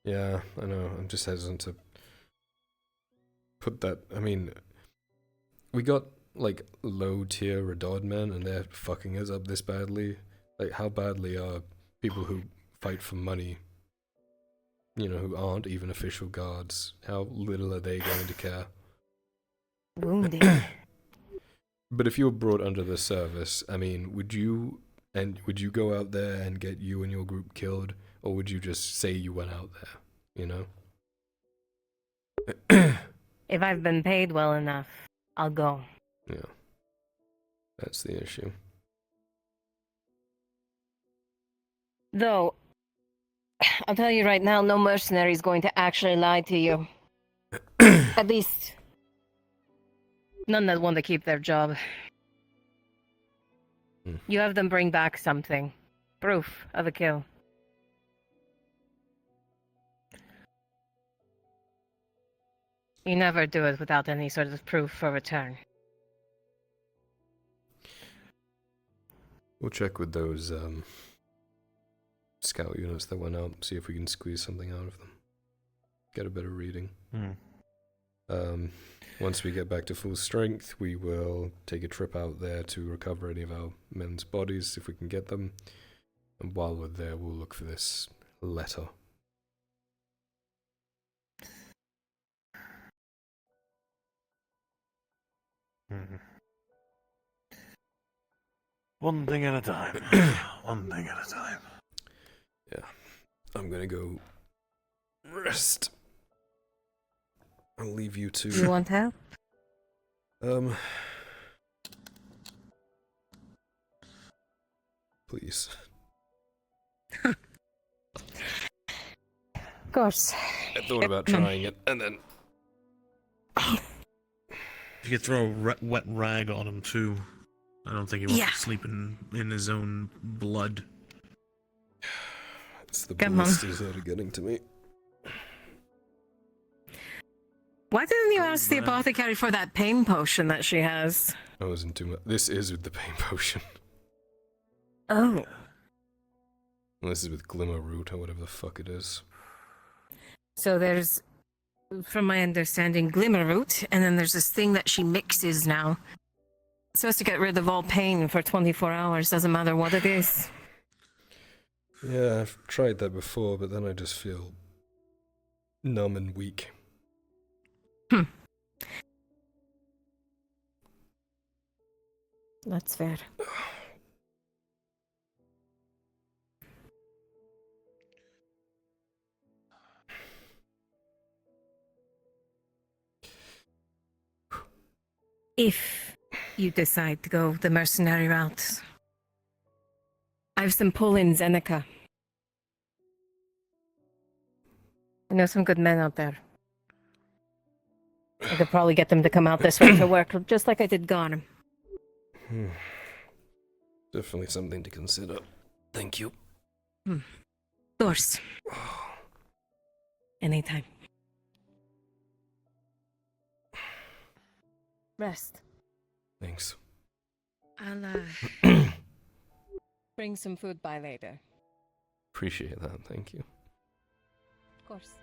yeah, I know. I'm just hesitant to put that. I mean, we got like low tier Redod men, and they're fucking us up this badly. Like, how badly are people who fight for money, you know, who aren't even official guards? How little are they going to care? Wounded. But if you were brought under the service, I mean, would you go out there and get you and your group killed, or would you just say you went out there? You know? If I've been paid well enough, I'll go. Yeah. That's the issue. Though, I'll tell you right now, no mercenary is going to actually lie to you. At least, none that want to keep their job. You have them bring back something. Proof of a kill. You never do it without any sort of proof for return. We'll check with those scout units that went out, see if we can squeeze something out of them. Get a better reading. Once we get back to full strength, we will take a trip out there to recover any of our men's bodies, if we can get them. And while we're there, we'll look for this letter. One thing at a time. One thing at a time. Yeah. I'm gonna go rest. I'll leave you to... You want help? Please. Of course. I thought about trying it, and then... You could throw a wet rag on him, too. I don't think he wants to sleep in his own blood. It's the Come on. blisters that are getting to me. Why didn't you ask the apothecary for that pain potion that she has? I wasn't too much. This is with the pain potion. Oh. This is with glimmer root or whatever the fuck it is. So there's, from my understanding, glimmer root, and then there's this thing that she mixes now. It's supposed to get rid of all pain for 24 hours, doesn't matter what it is. Yeah, I've tried that before, but then I just feel numb and weak. That's fair. If you decide to go the mercenary route, I have some pull in Zeneca. I know some good men out there. I could probably get them to come out this way for work, just like I did Garnham. Definitely something to consider. Thank you. Of course. Anytime. Rest. Thanks. I'll bring some food by later. Appreciate that, thank you. Of course.